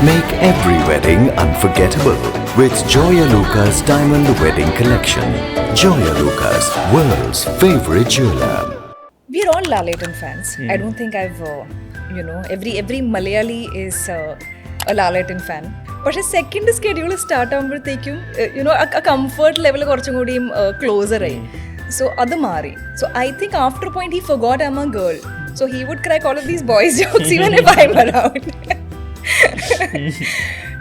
Make every wedding unforgettable with Joya Lucas Diamond Wedding Collection. Joya Lucas, world's favorite jeweler. We're all Lalaton fans. I don't think I've, every Malayali is a Lalaton fan. പക്ഷേ second schedule start ആകുമ്പോഴത്തേക്കും ആ comfort level കുറച്ചും കൂടിയും closer ആയി. So അത് മാറി. So I think after point he forgot I'm a girl. So he would crack all of these boys jokes even if I'm around.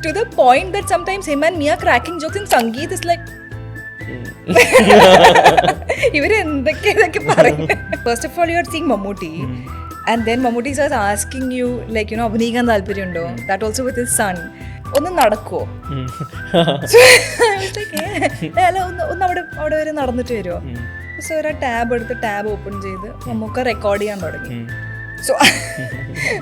To the point that sometimes him and me are cracking jokes and Sangeet is like ഇവര് എന്തൊക്കെ പറയും. First of all, you are seeing Mammootty. And then Mammootty starts asking you, like, അഭിനയിക്കാൻ താല്പര്യമുണ്ടോ? That also with his son. ഒന്ന് നടക്കുമോ? അല്ല, ഒന്ന് അവിടെ വരെ നടന്നിട്ട് വരുമോ? സോ ഒരു ടാബ് എടുത്ത് ടാബ് ഓപ്പൺ ചെയ്ത് നമുക്ക് റെക്കോർഡ് ചെയ്യാൻ തുടങ്ങി. So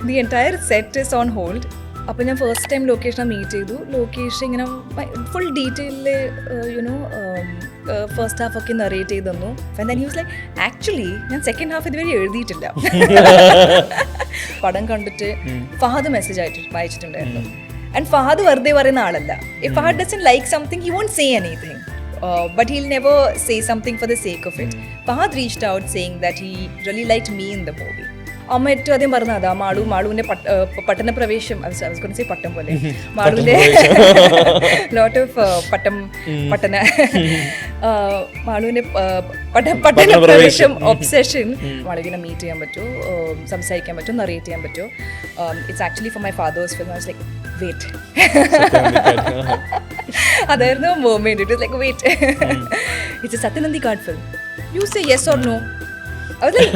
the entire set is on hold. അപ്പോൾ ഞാൻ ഫസ്റ്റ് ടൈം ലൊക്കേഷനെ മീറ്റ് ചെയ്തു. ലൊക്കേഷൻ ഇങ്ങനെ ഫുൾ ഡീറ്റെയിലിൽ ഫസ്റ്റ് ഹാഫ് ഒക്കെ നറേറ്റ് ചെയ്ത് തന്നു. And then he was like, actually ഞാൻ സെക്കൻഡ് ഹാഫ് ഇതുവരെ എഴുതിയിട്ടില്ല. പടം കണ്ടിട്ട് ഫഹദ് മെസ്സേജ് അയച്ചിട്ടുണ്ടായിരുന്നു. ആൻഡ് ഫഹദ് വെറുതെ പറയുന്ന ആളല്ല. If Fahad doesn't like something he won't say anything, but he'll never say something for the sake of it. Fahadh reached out saying that he really liked me in the movie. അമ്മ ഏറ്റവും ആദ്യം പറഞ്ഞതാ മാളുവിൻ്റെ പട്ടണപ്രവേശം, പട്ടം പോലെ മാളുവിൻ്റെ ലോട്ട് ഓഫ് മാളുവിൻ്റെ പട്ടണപ്രവേശം ഒബ്സെഷൻ. മാളുവിനെ മീറ്റ് ചെയ്യാൻ പറ്റുമോ, സംസാരിക്കാൻ പറ്റുമോ, നറേറ്റ് ചെയ്യാൻ പറ്റുമോ? It's actually for my father's film. I was like wait. അതായിരുന്നു moment. It was like wait, it's a Sathyan Anthikad film. You say yes or no? I was like,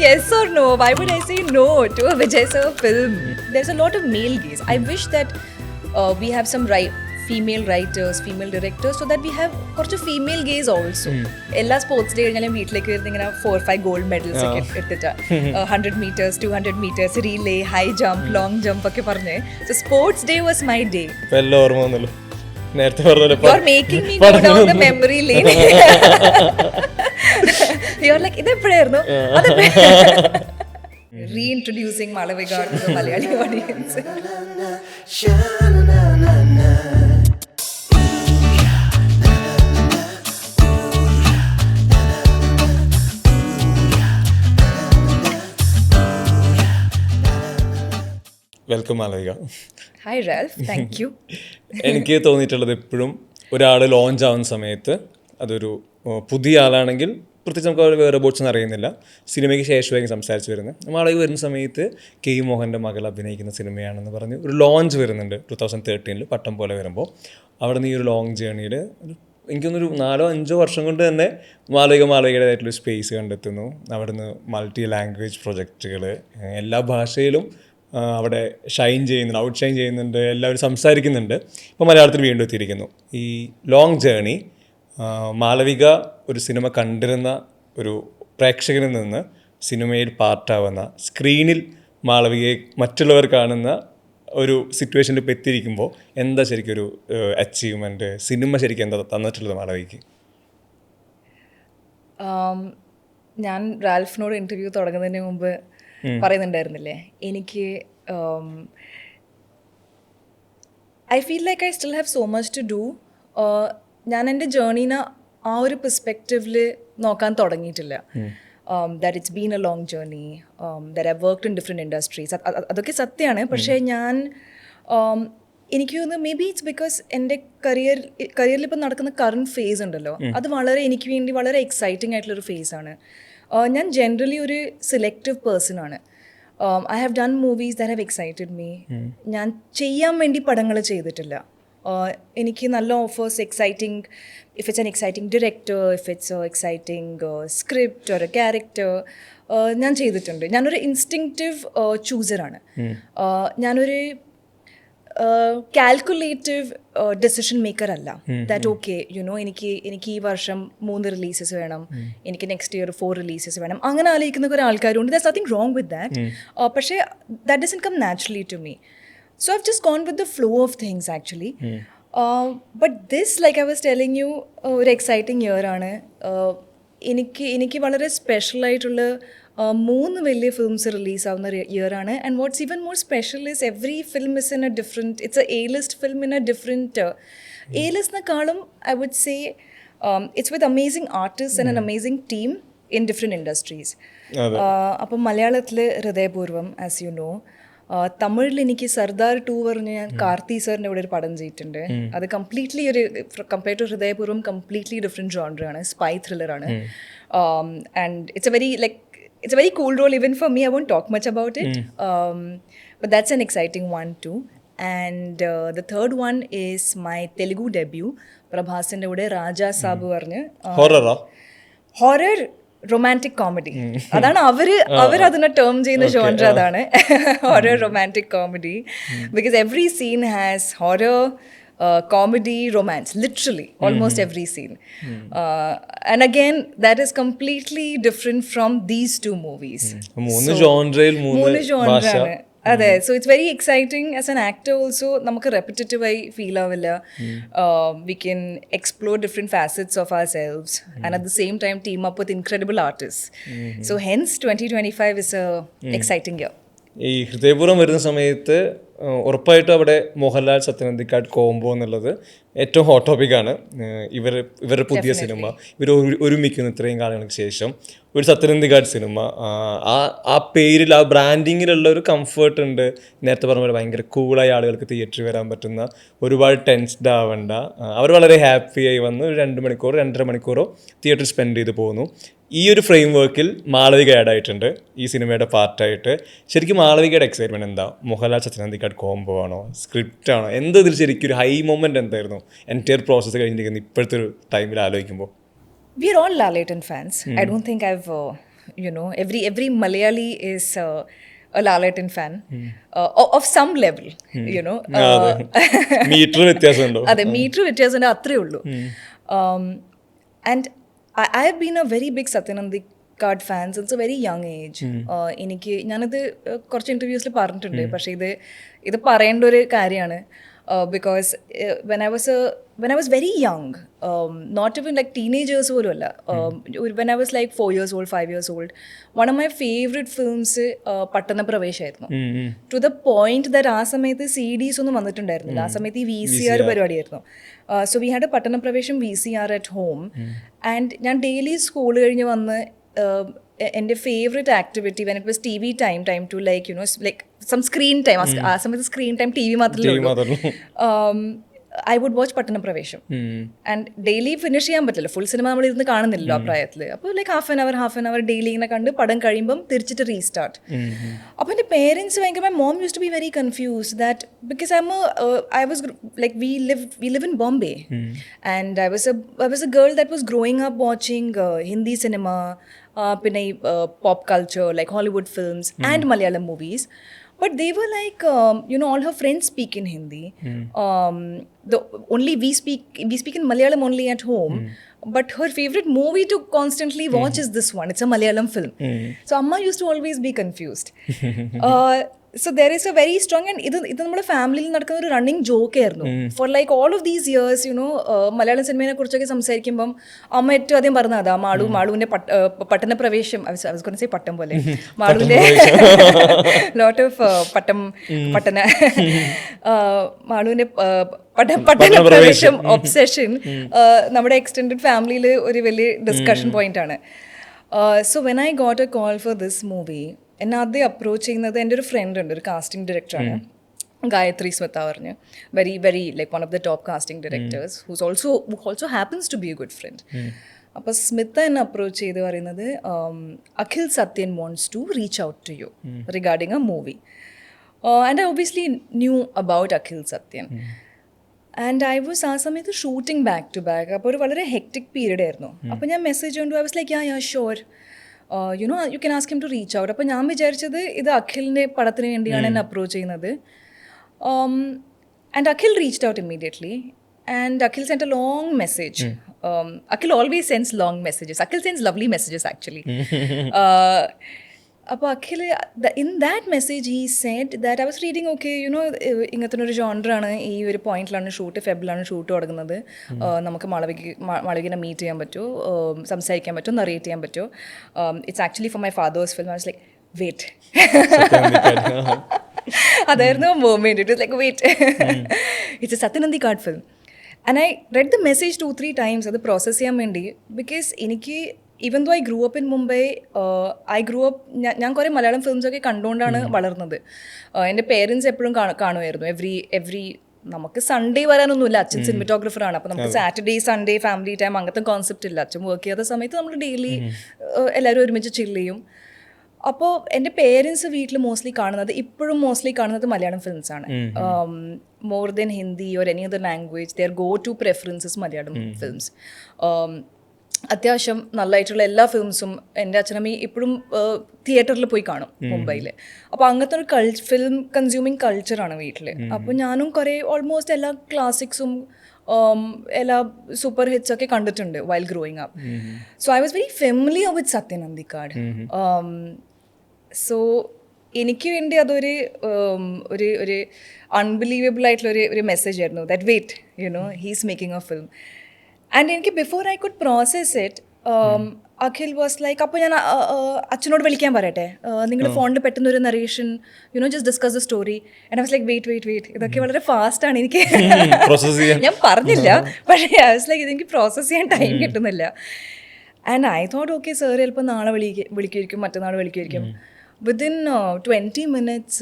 yes or no? Why would I say no to a Vijay sir film? There's a lot of male gaze. I wish that we have some female writers, female directors, so that we have കുറച്ച് female gaze also. എല്ലാ sports day കഴിഞ്ഞാലും വീട്ടിലേക്ക് വരുന്ന ഇങ്ങനെ 4-5 gold medals ഒക്കെ എടുത്തിട്ട് 100 meters, 200 meters, relay, high jump, long jump ഒക്കെ പറഞ്ഞ്. So sports day was my day. You're making me go down the memory lane. You're like, ഇതെപ്പോഴായിരുന്നു? Reintroducing Malavika to the Malayali audience. Welcome Malavika. Hi Ralph, thank you. എനിക്ക് തോന്നിയിട്ടുള്ളത് എപ്പോഴും ഒരാൾ launch ആവുന്ന സമയത്ത് അതൊരു പുതിയ ആളാണെങ്കിൽ പ്രത്യേകിച്ച് നമുക്ക് അവർ വേറെ ബോട്ട്സ് അറിയുന്നില്ല, സിനിമയ്ക്ക് ശേഷമായിരിക്കും സംസാരിച്ച് വരുന്നത്. മാളവിക വരുന്ന സമയത്ത് കെ മോഹൻ്റെ മകൾ അഭിനയിക്കുന്ന സിനിമയാണെന്ന് പറഞ്ഞ് ഒരു ലോഞ്ച് വരുന്നുണ്ട് 2013 പട്ടം പോലെ വരുമ്പോൾ. അവിടെ നിന്ന് ഈ ഒരു ലോങ് ജേണിയിൽ എനിക്കൊന്നൊരു 4-5 വർഷം കൊണ്ട് തന്നെ മാളവികയുടേതായിട്ടുള്ള സ്പേസ് കണ്ടെത്തുന്നു. അവിടെ നിന്ന് മൾട്ടി ലാംഗ്വേജ് പ്രൊജക്റ്റുകൾ, എല്ലാ ഭാഷയിലും അവിടെ ഷൈൻ ചെയ്യുന്നുണ്ട്, ഔട്ട് ഷൈൻ ചെയ്യുന്നുണ്ട്, എല്ലാവരും സംസാരിക്കുന്നുണ്ട്. ഇപ്പോൾ മലയാളത്തിൽ വീണ്ടും എത്തിയിരിക്കുന്നു. ഈ ലോങ് ജേണി മാളവിക ഒരു സിനിമ കണ്ടിരുന്ന ഒരു പ്രേക്ഷകരിൽ നിന്ന് സിനിമയിൽ പാർട്ടാവുന്ന, സ്ക്രീനിൽ മാളവികയെ മറ്റുള്ളവർ കാണുന്ന ഒരു സിറ്റുവേഷനിൽ ഇപ്പോൾ എത്തിയിരിക്കുമ്പോൾ എന്താ ശരിക്കും ഒരു അച്ചീവ്മെൻറ്റ്, സിനിമ ശരിക്കും എന്താ തന്നിട്ടുള്ളത് മാളവികയ്ക്ക്? ഞാൻ റാൽഫിനോട് ഇൻ്റർവ്യൂ തുടങ്ങുന്നതിന് മുമ്പ് പറയുന്നുണ്ടായിരുന്നില്ലേ, എനിക്ക് I feel like I still have so much to do. ഞാൻ എൻ്റെ ജേർണീനെ ആ ഒരു പെർസ്പെക്റ്റീവിൽ നോക്കാൻ തുടങ്ങിയിട്ടില്ല. That it's been a long journey, that I worked in different industries. അതൊക്കെ സത്യമാണ്. പക്ഷേ എനിക്ക് തോന്നുന്നു മേ ബി ഇറ്റ്സ് ബിക്കോസ് എൻ്റെ കരിയറിൽ ഇപ്പം നടക്കുന്ന കറണ്ട് ഫേസ് ഉണ്ടല്ലോ, അത് എനിക്ക് വേണ്ടി വളരെ എക്സൈറ്റിംഗ് ആയിട്ടുള്ളൊരു ഫേസാണ്. ഞാൻ ജനറലി ഒരു സെലക്റ്റീവ് പേഴ്സണാണ്. I have done movies that have excited me. ഞാൻ ചെയ്യാൻ വേണ്ടി പടങ്ങൾ ചെയ്തിട്ടില്ല. എനിക്ക് നല്ല offers, exciting, if it's an exciting director, if it's exciting script ഒരു ക്യാരക്ടർ, ഞാൻ ചെയ്തിട്ടുണ്ട്. ഞാനൊരു ഇൻസ്റ്റിങ്ക്റ്റീവ് ചൂസറാണ്. ഞാനൊരു കാൽക്കുലേറ്റീവ് ഡെസിഷൻ മേക്കർ അല്ല. ദാറ്റ് ഓക്കെ എനിക്ക് ഈ വർഷം 3 റിലീസസ് വേണം, എനിക്ക് നെക്സ്റ്റ് ഇയർ 4 റിലീസസ് വേണം, അങ്ങനെ ആലോചിക്കുന്ന കുറേ ആൾക്കാരുണ്ട്. That's nothing wrong with that. പക്ഷേ that doesn't come naturally to me. So I've just gone with the flow of things actually. But this, like I was telling you, ഒരു exciting year ആണ്. എനിക്ക് വളരെ സ്പെഷ്യലായിട്ടുള്ള മൂന്ന് വലിയ ഫിലിംസ് റിലീസാവുന്ന ഇയറാണ്. And what's even more special is every film is in a different, it's A list film in a different A ലിസ്റ്റിനെക്കാളും I would say it's with amazing artist and an amazing team in different industries. അപ്പം മലയാളത്തിൽ ഹൃദയപൂർവ്വം, as you know. തമിഴിൽ എനിക്ക് സർദാർ 2 പറഞ്ഞ് ഞാൻ കാർത്തി സാറിൻ്റെ ഇവിടെ ഒരു പടം ചെയ്തിട്ടുണ്ട്. അത് കംപ്ലീറ്റ്ലി ഒരു compare to Hridayapoorvam completely different ജോണറാണ്, സ്പൈ ത്രില്ലറാണ്. And it's a very cool role even for me. I won't talk much about it. But that's an exciting one too. And the third one is my Telugu debut. Prabhasന്റെ കൂടെ രാജാ സാബ് പറഞ്ഞ് horror romantic comedy. അതാണ് അവരതിനെ term ചെയ്യുന്ന genre, അതാണ് horror romantic comedy. Because every scene has horror, comedy, romance, literally almost every scene. And again, that is completely different from these two movies. മൂന്ന് ജോൺറയിൽ മൂന്ന് ഭാഷ. അതെ, so it's very exciting. As an actor also നമുക്ക് repetitive ആയി feel ആവില്ല. We can explore different facets of ourselves and at the same time team up with incredible artist. So hence 2025 is a exciting year. ഈ ഹൃദയപൂർവ്വം വരുന്ന സമയത്ത് ഉറപ്പായിട്ടും അവിടെ Mohanlal Sathyan Anthikad combo എന്നുള്ളത് ഏറ്റവും ഹോട്ട് ടോപ്പിക്കാണ്. ഇവരുടെ പുതിയ സിനിമ, ഇവർ ഒരുമിക്കുന്ന ഇത്രയും കാലങ്ങൾക്ക് ശേഷം ഒരു സത്യൻ അന്തിക്കാട് സിനിമ, ആ പേരിൽ, ആ ബ്രാൻഡിങ്ങിലുള്ള ഒരു കംഫർട്ട് ഉണ്ട്. നേരത്തെ പറഞ്ഞ പോലെ ഭയങ്കര കൂളായി ആളുകൾക്ക് തിയേറ്ററിൽ വരാൻ പറ്റുന്ന, ഒരുപാട് ടെൻസ്ഡ് ആവേണ്ട, അവർ വളരെ ഹാപ്പിയായി വന്ന് ഒരു 2 മണിക്കൂറോ 2.5 മണിക്കൂറോ തിയേറ്ററിൽ സ്പെൻഡ് ചെയ്ത് പോകുന്നു. ഈ ഒരു ഫ്രെയിം വർക്കിൽ മാളവിക ആഡ് ആയിട്ടുണ്ട് ഈ സിനിമയുടെ പാർട്ടായിട്ട്. ശരിക്കും മാളവികയുടെ എക്സൈറ്റ്മെൻറ്റ് എന്താ? മോഹൻലാൽ സത്യൻ അന്തിക്കാട് കോംബോ ആണോ, സ്ക്രിപ്റ്റ് ആണോ, എന്താ ഇതിൽ ശരിക്കും ഒരു ഹൈ മൊമെന്റ് എന്തായിരുന്നു എൻറ്റയർ പ്രോസസ്സ് കഴിഞ്ഞിരിക്കുന്ന ഇപ്പോഴത്തെ ഒരു ടൈമിൽ ആലോചിക്കുമ്പോൾ? We are all Lalaten fans. I don't think I've, every Malayali is a Lalaten fan of some level, metre വ്യത്യാസമുണ്ടോ? അതെ, മീറ്റർ വ്യത്യാസം അത്രേ ഉള്ളൂ. And I have been a very big Satyan Anthikad fan since a very young age. ഞാനത് കുറച്ച് ഇൻ്റർവ്യൂസിൽ പറഞ്ഞിട്ടുണ്ട്, പക്ഷേ ഇത് പറയേണ്ട ഒരു കാര്യമാണ്. Because when I was very young, not even like teenagers പോലും അല്ല, when I was like 4 years old, 5 years old, one of my favorite films Pattanapravesham ആയിരുന്നു. To the point that ആ സമയത്ത് CDs ഒന്നും വന്നിട്ടുണ്ടായിരുന്നില്ല, ആ സമയത്ത് ഈ VCR പരിപാടിയായിരുന്നു. So we had a Pattanapravesham VCR at home, and ഞാൻ ഡെയിലി സ്കൂൾ കഴിഞ്ഞ് വന്ന് എൻ്റെ favourite activity when it was TV time to like some screen time, ആ സമയത്ത് സ്ക്രീൻ ടൈം TV മാത്രമേ ഉള്ളൂ. I would watch Pattanapravesham. And daily finish ചെയ്യാൻ പറ്റില്ല, ഫുൾ സിനിമ നമ്മൾ ഇരുന്ന് കാണുന്നില്ലല്ലോ ആ പ്രായത്തിൽ. അപ്പോൾ like half an hour daily ഇങ്ങനെ കണ്ട് പടം കഴിയുമ്പം തിരിച്ചിട്ട് റീസ്റ്റാർട്ട്. അപ്പോൾ എൻ്റെ പേരൻസ് ഭയങ്കര, my mom used to be very confused that because I was like we live in Bombay, and I was a girl that was growing up watching Hindi cinema, പിന്നെ pop culture like Hollywood films and Malayalam movies. But they were like, all her friends speak in Hindi. We speak in Malayalam only at home. But her favorite movie to constantly watch is this one. It's a Malayalam film. So Amma used to always be confused. So there is a very strong, and ഇത് നമ്മുടെ ഫാമിലിയിൽ നടക്കുന്ന ഒരു running joke ആയിരുന്നു for like all of these years. Malayalam സിനിമയെ കുറിച്ചൊക്കെ സംസാരിക്കുമ്പം അമ്മ ഏറ്റവും ആദ്യം പറഞ്ഞ അതാ മാളുവിൻ്റെ പട്ടണപ്രവേശം, പട്ടം പോലെ മാളുവിൻ്റെ ലോട്ട് ഓഫ് മാളുവിൻ്റെ പട്ടണപ്രവേശം ഒബ്സെഷൻ നമ്മുടെ എക്സ്റ്റെൻഡഡ് ഫാമിലിയിൽ ഒരു വലിയ ഡിസ്കഷൻ പോയിന്റ് ആണ്. So when I got A call for this movie, എന്നെ ആദ്യം അപ്രോച്ച് ചെയ്യുന്നത് എൻ്റെ ഒരു ഫ്രണ്ട് ഉണ്ട്, ഒരു കാസ്റ്റിംഗ് ഡയറക്ടറാണ്, ഗായത്രി സ്മിത പറഞ്ഞ്, very very like one of the top casting directors whose also happens to be a good friend. അപ്പോൾ സ്മിത എന്നെ അപ്രോച്ച് ചെയ്ത് പറയുന്നത്, Akhil Sathyan wants to reach out to you regarding a movie. And I obviously knew about Akhil Sathyan. And I was ആ സമയത്ത് shooting back to back, അപ്പോൾ ഒരു വളരെ hectic period ആയിരുന്നു. അപ്പോൾ ഞാൻ മെസ്സേജ് കൊണ്ട് I was like yeah sure, you can ask him to reach out. അപ്പോൾ ഞാൻ വിചാരിച്ചത് ഇത് അഖിലിൻ്റെ പടത്തിന് വേണ്ടിയാണ് എന്നെ അപ്രോച്ച് ചെയ്യുന്നത്. And Akhil reached out immediately, and Akhil sent a long message. Akhil always sends long messages. Akhil sends lovely messages actually. അപ്പോൾ Akhil in that message he said that I was reading okay ഇങ്ങനത്തെ ഒരു ജോണറാണ്, ഈ ഒരു പോയിന്റിലാണ് shoot, ഫെബിലാണ് shoot തുടങ്ങുന്നത്, നമുക്ക് മാളവികനെ meet ചെയ്യാൻ പറ്റുമോ, സംസാരിക്കാൻ പറ്റുമോ, നറേറ്റ് ചെയ്യാൻ പറ്റുമോ, it's actually for my father's film. I was like wait. അതായിരുന്നു moment. It was like wait, it's a Sathyan Anthikad film. And I read the message 2-3 times അത് പ്രോസസ്സ് ചെയ്യാൻ വേണ്ടി. ബിക്കോസ് എനിക്ക് even though I grew up in Mumbai, ഞാൻ കുറേ മലയാളം ഫിലിംസൊക്കെ കണ്ടുകൊണ്ടാണ് വളർന്നത്. എൻ്റെ പേരൻസ് എപ്പോഴും കാണുമായിരുന്നു. എവ്രി നമുക്ക് സൺഡേ വരാനൊന്നുമില്ല, അച്ഛൻ സിനിമറ്റോഗ്രാഫറാണ്. അപ്പോൾ നമുക്ക് സാറ്റർഡേ സൺഡേ ഫാമിലി ടൈം അങ്ങനത്തെ കോൺസെപ്റ്റ് ഇല്ല. അച്ഛൻ വർക്ക് ചെയ്യാത്ത സമയത്ത് നമ്മൾ ഡെയിലി എല്ലാവരും ഒരുമിച്ച് ചില്ല് ചെയ്യും. അപ്പോൾ എൻ്റെ പേരൻസ് വീട്ടിൽ ഇപ്പോഴും മോസ്റ്റ്ലി കാണുന്നത് മലയാളം ഫിലിംസാണ്. More than Hindi or any other language their go to preferences Malayalam films. അത്യാവശ്യം നല്ലതായിട്ടുള്ള എല്ലാ ഫിലിംസും എൻ്റെ അച്ഛനമ്മ ഇപ്പോഴും തിയേറ്ററിൽ പോയി കാണും മുംബൈയിൽ. അപ്പോൾ അങ്ങനത്തെ ഒരു ഫിലിം കൺസ്യൂമിങ് കൾച്ചറാണ് വീട്ടിൽ. അപ്പോൾ ഞാനും കുറേ ഓൾമോസ്റ്റ് എല്ലാ ക്ലാസിക്സും എല്ലാ സൂപ്പർ ഹിറ്റ്സ് ഒക്കെ കണ്ടിട്ടുണ്ട് while growing up. So I was very familiar with Sathyan Anthikad. So എനിക്ക് വേണ്ടി അതൊരു ഒരു അൺബിലീവബിൾ ആയിട്ടുള്ള ഒരു മെസ്സേജ് ആയിരുന്നു, that wait he's making a film. And എനിക്ക് before I could process it, Akhil was like, അപ്പോൾ ഞാൻ അച്ഛനോട് വിളിക്കാൻ പറയട്ടെ, നിങ്ങൾ ഫോണിൽ പെട്ടെന്ന് ഒരു narration just discuss the story. And I was like wait ഇതൊക്കെ വളരെ ഫാസ്റ്റാണ്, എനിക്ക് ഞാൻ പറഞ്ഞില്ല, പക്ഷേ ഐ വാസ് ലൈക്ക് ഇതെനിക്ക് പ്രോസസ്സ് ചെയ്യാൻ ടൈം കിട്ടുന്നില്ല. And I thought okay sir ചിലപ്പോൾ നാളെ വിളിക്കുമായിരിക്കും, മറ്റന്നാൾ വിളിക്കുമായിരിക്കും. Within 20 minutes,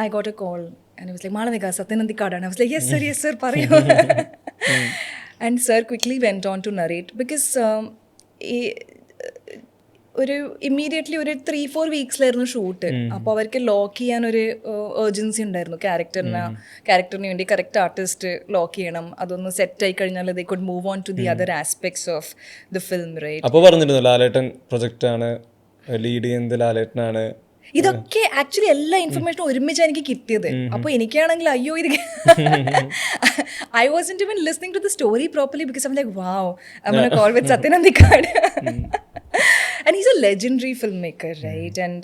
I got a call and I was like, Malavika, Satyan Anthikad. And I was like, yes sir, parayu. And sir quickly went on to narrate because immediately ഒരു 3-4 വീക്സിലായിരുന്നു shoot. അപ്പോൾ അവർക്ക് lock ചെയ്യാൻ ഒരു urgency ഉണ്ടായിരുന്നു. ക്യാരക്ടറിന് വേണ്ടി correct artist lock ചെയ്യണം. അതൊന്ന് സെറ്റ് ആയി കഴിഞ്ഞാൽ they could move on to the other aspects of the film, right? അപ്പോൾ പറഞ്ഞിരുന്നു ലാലേട്ടൻ പ്രൊജക്റ്റ് ആണ്, ലീഡ് ചെയ്യുന്നത് ലാലേട്ടനാണ്. ഇതൊക്കെ ആക്ച്വലി എല്ലാ ഇൻഫർമേഷനും ഒരുമിച്ചാണ് എനിക്ക് കിട്ടിയത്. അപ്പോൾ എനിക്കാണെങ്കിൽ അയ്യോ ഇത് I wasn't even listening to the story properly because I am like wow I am gonna call with Sathyan Anthikad. And he's a legendary film maker, right? And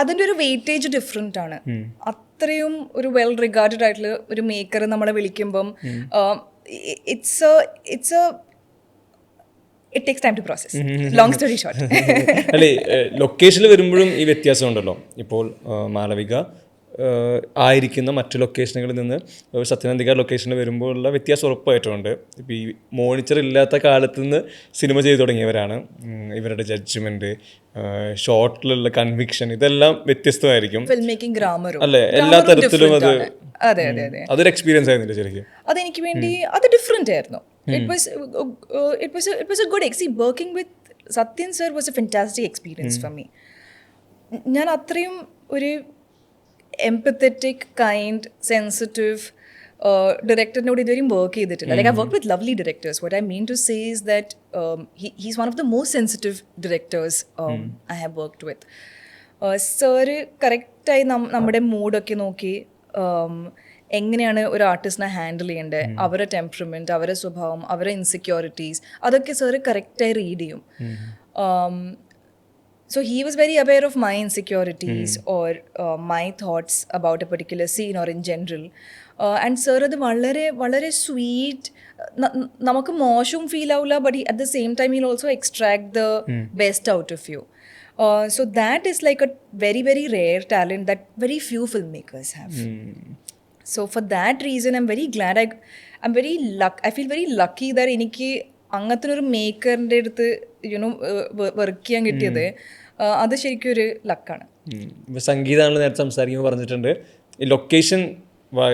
അതിൻ്റെ ഒരു വെയിറ്റേജ് ഡിഫറെൻ്റ് ആണ്. അത്രയും ഒരു വെൽ റിഗാർഡഡ് ആയിട്ടുള്ള ഒരു മേക്കർ നമ്മളെ വിളിക്കുമ്പം it takes time to process. Long story short. അല്ലേ, ലൊക്കേഷനിൽ വരുമ്പോഴും ഈ വ്യത്യാസം ഉണ്ടല്ലോ. ഇപ്പോൾ മാളവിക ആയിരിക്കുന്ന മറ്റു ലൊക്കേഷനുകളിൽ നിന്ന് സത്യൻ അന്തിക്കാട് ലൊക്കേഷനിൽ വരുമ്പോഴുള്ള വ്യത്യാസം ഉറപ്പായിട്ടുണ്ട്. ഇപ്പോൾ ഈ മോണിറ്റർ ഇല്ലാത്ത കാലത്ത് നിന്ന് സിനിമ ചെയ്തു തുടങ്ങിയവരാണ്. ഇവരുടെ ജഡ്ജ്മെൻറ്റ്, ഷോർട്ടിലുള്ള കൺവിക്ഷൻ, ഇതെല്ലാം വ്യത്യസ്തമായിരിക്കും. അല്ലേ, എല്ലാ തരത്തിലും അതൊരു എക്സ്പീരിയൻസ് ആയിരുന്നില്ല ശരിക്കും. അതെനിക്ക് വേണ്ടി അത് ഡിഫറെൻ്റ് ആയിരുന്നു. It was a good experience. Working with Sathyan sir was a fantastic experience for me. ഞാൻ അത്രയും ഒരു എംപത്തറ്റിക്, കൈൻഡ്, സെൻസിറ്റീവ് ഡയറക്ടറിനോട് ഇതുവരെയും വർക്ക് ചെയ്തിട്ടില്ല. Like I work with lovely directors. What I mean to say is that he's one of the most sensitive directors I have worked with. Sir കറക്റ്റായി നമ്മുടെ മൂഡൊക്കെ നോക്കി എങ്ങനെയാണ് ഒരു ആർട്ടിസ്റ്റിനെ ഹാൻഡിൽ ചെയ്യേണ്ടത്, അവരുടെ ടെമ്പറമെൻറ്റ്, അവരുടെ സ്വഭാവം, അവരുടെ ഇൻസെക്യൂരിറ്റീസ്, അതൊക്കെ സാറ് കറക്റ്റായി റീഡ് ചെയ്യും. So he was very aware of my insecurities or my thoughts about a particular scene or in general. And sir അത് വളരെ വളരെ സ്വീറ്റ്, നമുക്ക് മോശവും ഫീൽ ആവില്ല, but at the same time he'll also extract the best out of you. So that is like a very very rare talent that very few filmmakers have. So for that reason I'm very glad, I feel very lucky that എനിക്ക് അങ്ങനത്തെ ഒരു മേക്കറിൻ്റെ അടുത്ത് work ചെയ്യാൻ കിട്ടിയത്. അത് ശരിക്കും ഒരു ലക്കാണ്. സംഗീതമാണെന്ന് നേരത്തെ സംസാരിക്കുമ്പോൾ പറഞ്ഞിട്ടുണ്ട്, ഈ ലൊക്കേഷൻ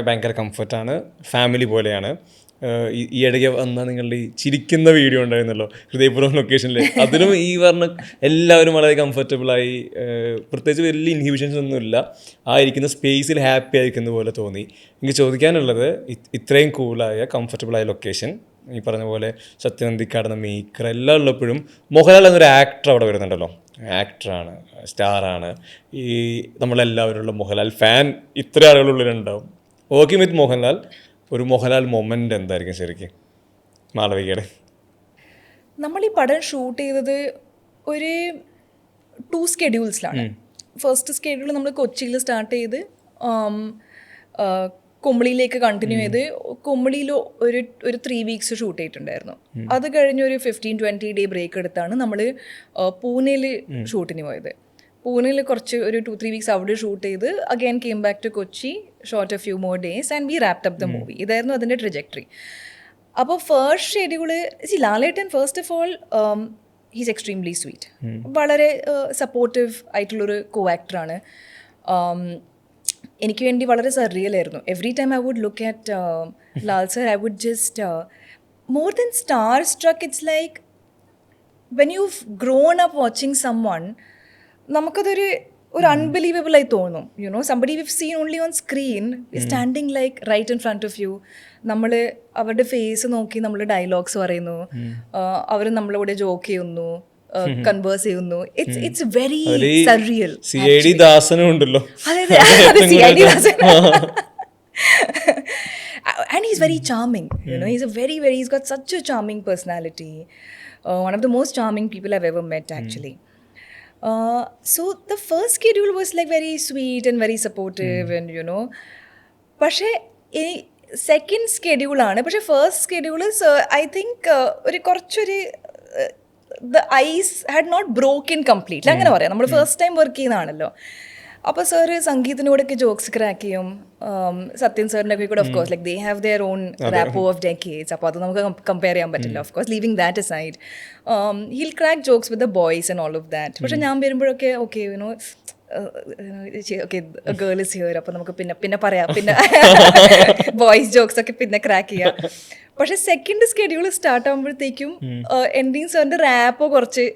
ഭയങ്കര കംഫർട്ടാണ്, ഫാമിലി പോലെയാണ്. ഈ ഇടയ്ക്ക് വന്നാൽ നിങ്ങളുടെ ഈ ചിരിക്കുന്ന വീഡിയോ ഉണ്ടായിരുന്നല്ലോ ഹൃദയപൂർവ്വം ലൊക്കേഷനിൽ, അതിനും ഈ പറഞ്ഞ എല്ലാവരും വളരെ കംഫർട്ടബിളായി, പ്രത്യേകിച്ച് വലിയ ഇൻഹിബിഷൻസ് ഒന്നുമില്ല, ആ ഇരിക്കുന്ന സ്പേസിൽ ഹാപ്പി ആയിരിക്കുന്ന പോലെ തോന്നി. എനിക്ക് ചോദിക്കാനുള്ളത്, ഇത്രയും കൂളായ കംഫർട്ടബിളായ ലൊക്കേഷൻ, ഈ പറഞ്ഞ പോലെ സത്യൻ അന്തിക്കാട് എന്ന മേക്കർ എല്ലാം ഉള്ളപ്പോഴും മോഹൻലാൽ എന്നൊരു ആക്ടർ അവിടെ വരുന്നുണ്ടല്ലോ, ആക്ടറാണ്, സ്റ്റാറാണ്, ഈ നമ്മളെല്ലാവരുള്ള മോഹൻലാൽ ഫാൻ ഇത്ര ആളുകളുള്ളിലുണ്ടാവും. വർക്കിംഗ് വിത്ത് മോഹൻലാൽ, ഒരു മോഹൻലാൽ മൊമെൻ്റ് എന്തായിരിക്കും ശരിക്കും മാളവികയുടെ? നമ്മൾ ഈ പടം ഷൂട്ട് ചെയ്തത് ഒരു 2 സ്കെഡ്യൂൾസിലാണ്. ഫസ്റ്റ് സ്കെഡ്യൂൾ നമ്മൾ കൊച്ചിയിൽ സ്റ്റാർട്ട് ചെയ്ത് കുമ്പളിയിലേക്ക് കണ്ടിന്യൂ ചെയ്ത് കുമ്പളിയിൽ ഒരു 3 വീക്സ് ഷൂട്ട് ചെയ്തിട്ടുണ്ടായിരുന്നു. അത് കഴിഞ്ഞ് ഒരു 15-20 ഡേ ബ്രേക്ക് എടുത്താണ് നമ്മൾ പൂനെയിൽ ഷൂട്ടിന് പോയത്. പൂനെയിൽ കുറച്ച് ഒരു 2-3 വീക്സ് അവിടെ ഷൂട്ട് ചെയ്ത് again came back to Kochi, shot a few more days and we wrapped up the movie. ഇതായിരുന്നു അതിൻ്റെ ട്രജക്ടറി. അപ്പോൾ first schedule Lalettan first of all he's extremely sweet, വളരെ സപ്പോർട്ടീവ് ആയിട്ടുള്ളൊരു കോ ആക്ടറാണ്. എനിക്ക് വേണ്ടി വളരെ സർറിയലായിരുന്നു. Every time I would look at Lal sir, I would just more than star struck. It's like when you grown up watching someone, നമുക്കതൊരു unbelievable ആയി തോന്നും. U know, somebody you've seen only on screen standing like right in front of you. നമ്മൾ അവരുടെ face നോക്കി നമ്മൾ dialogues പറയുന്നു, അവർ നമ്മളോട് joke ചെയ്യുന്നു, കൺവേഴ്സ് ചെയ്യുന്നു. It's very surreal. CID ദാസനും ഉണ്ടല്ലോ. അതെ, CID Dasan. And he's very charming, you know, he's got such a charming personality. One of the most charming people I've ever met, actually. So the first schedule was like very sweet and very supportive, and you know, പക്ഷേ ഈ second സ്കെഡ്യൂളാണ്. പക്ഷേ first schedule I think കുറച്ചൊരു the ice had not broken completely, അങ്ങനെ പറയാം. നമ്മൾ first time work ചെയ്യുന്നതാണല്ലോ. അപ്പോൾ sir സംഗീതത്തിനോടൊക്കെ jokes crack ചെയ്യും. സത്യൻ സാറിൻ്റെ ഒക്കെ കൂടെ of course like they have their own rapport of decades. അപ്പോൾ അത് നമുക്ക് കമ്പയർ ചെയ്യാൻ പറ്റില്ല. Of course leaving that aside, he'll crack jokes with the boys and all of that. പക്ഷേ ഞാൻ വരുമ്പോഴൊക്കെ okay, you know, okay girl is here, അപ്പോൾ നമുക്ക് പിന്നെ പറയാം, പിന്നെ ബോയ്സ് ജോക്സ് ഒക്കെ പിന്നെ ക്രാക്ക് ചെയ്യാം. പക്ഷെ സെക്കൻഡ് സ്കെഡ്യൂൾ സ്റ്റാർട്ട് ആകുമ്പോഴത്തേക്കും എൻഡിങ് സാറിൻ്റെ റാപ്പോ കുറച്ച്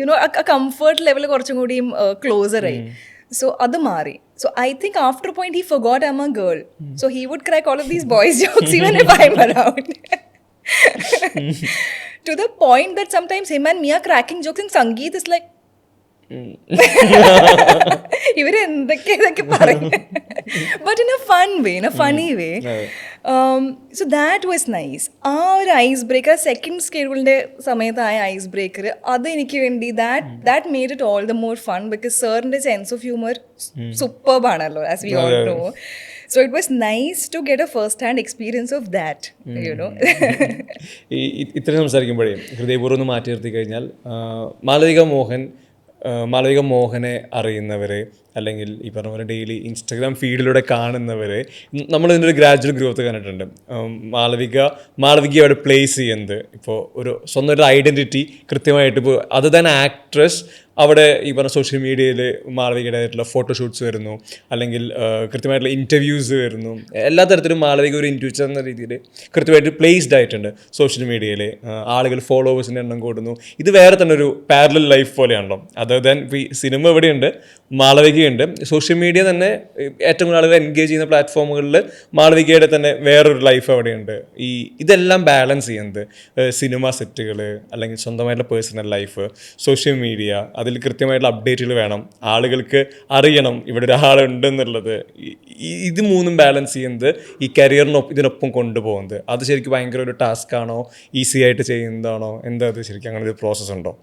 യുനോ ആ കംഫർട്ട് ലെവൽ കുറച്ചും കൂടിയും ക്ലോസർ ആയി. So adu mari. So I think after a point he forgot I'm a girl. So he would crack all of these boys jokes even if I'm around. To the point that sometimes him and me are cracking jokes and Sangeet is like ഇവർ എന്തൊക്കെ പറയും, but in A fun way, in A funny way. So that was nice. ആ ഒരു ice breaker, second സ്കെഡ്യൂളിൻ്റെ സമയത്ത് ആയ ice breaker, അത് എനിക്ക് വേണ്ടി that made it all the more fun because സാറിൻ്റെ സെൻസ് ഓഫ് ഹ്യൂമർ സൂപ്പർബ് ആണല്ലോ, as we all no. So it was nice to get a first-hand experience of that, you know. ഇത്രയും സംസാരിക്കുമ്പോഴേ ഹൃദയപൂർവ്വം ഒന്ന് മാറ്റി നിർത്തി കഴിഞ്ഞാൽ മാളവിക മോഹനെ അറിയുന്നവരെ അല്ലെങ്കിൽ ഈ പറഞ്ഞ പോലെ ഡെയിലി ഇൻസ്റ്റാഗ്രാം ഫീഡിലൂടെ കാണുന്നവരെ നമ്മളിതിൻ്റെ ഒരു ഗ്രാജുവൽ ഗ്രോത്ത് കണ്ടിട്ടുണ്ട്. മാളവിക അവിടെ പ്ലേസ് ചെയ്യുന്നത് ഇപ്പോൾ ഒരു സ്വന്തം ഒരു ഐഡൻറ്റിറ്റി കൃത്യമായിട്ട്, ഇപ്പോൾ അത് തന്നെ ആക്ട്രസ് അവിടെ ഈ പറഞ്ഞ സോഷ്യൽ മീഡിയയിൽ മാളവികയുടേതായിട്ടുള്ള ഫോട്ടോഷൂട്ട്സ് വരുന്നു, അല്ലെങ്കിൽ കൃത്യമായിട്ടുള്ള ഇൻ്റർവ്യൂസ് വരുന്നു. എല്ലാ തരത്തിലും മാളവിക ഒരു ഇൻഡ്യൂച്ചർ എന്ന രീതിയിൽ കൃത്യമായിട്ട് പ്ലേസ്ഡ് ആയിട്ടുണ്ട് സോഷ്യൽ മീഡിയയിൽ. ആളുകൾ ഫോളോവേഴ്സിൻ്റെ എണ്ണം കൂടുന്നു. ഇത് വേറെ തന്നെ ഒരു പാരലൽ ലൈഫ് പോലെയാണല്ലോ. അതർ ദാൻ ഈ സിനിമ എവിടെയുണ്ട്, മാളവികയുണ്ട്. സോഷ്യൽ മീഡിയ തന്നെ ഏറ്റവും കൂടുതൽ ആളുകൾ എൻഗേജ് ചെയ്യുന്ന പ്ലാറ്റ്ഫോമുകളിൽ മാളവികയുടെ തന്നെ വേറൊരു ലൈഫ് അവിടെയുണ്ട്. ഇതെല്ലാം ബാലൻസ് ചെയ്യുന്നത് സിനിമ സെറ്റുകൾ, അല്ലെങ്കിൽ സ്വന്തമായിട്ടുള്ള പേഴ്സണൽ ലൈഫ്, സോഷ്യൽ മീഡിയ, അതിൽ കൃത്യമായിട്ടുള്ള അപ്ഡേറ്റുകൾ വേണം, ആളുകൾക്ക് അറിയണം ഇവിടെ ഒരാളുണ്ടെന്നുള്ളത്. ഇത് മൂന്നും ബാലൻസ് ചെയ്യുന്നത് ഈ ഇതിനൊപ്പം കൊണ്ടുപോകുന്നത്. അത് ശരിക്കും ഭയങ്കര ഒരു ടാസ്ക് ആണോ, ഈസി ആയിട്ട് ചെയ്യുന്നതാണോ, എന്താ അത് ശരിക്കും അങ്ങനെ ഒരു പ്രോസസ്സ് ഉണ്ടോ?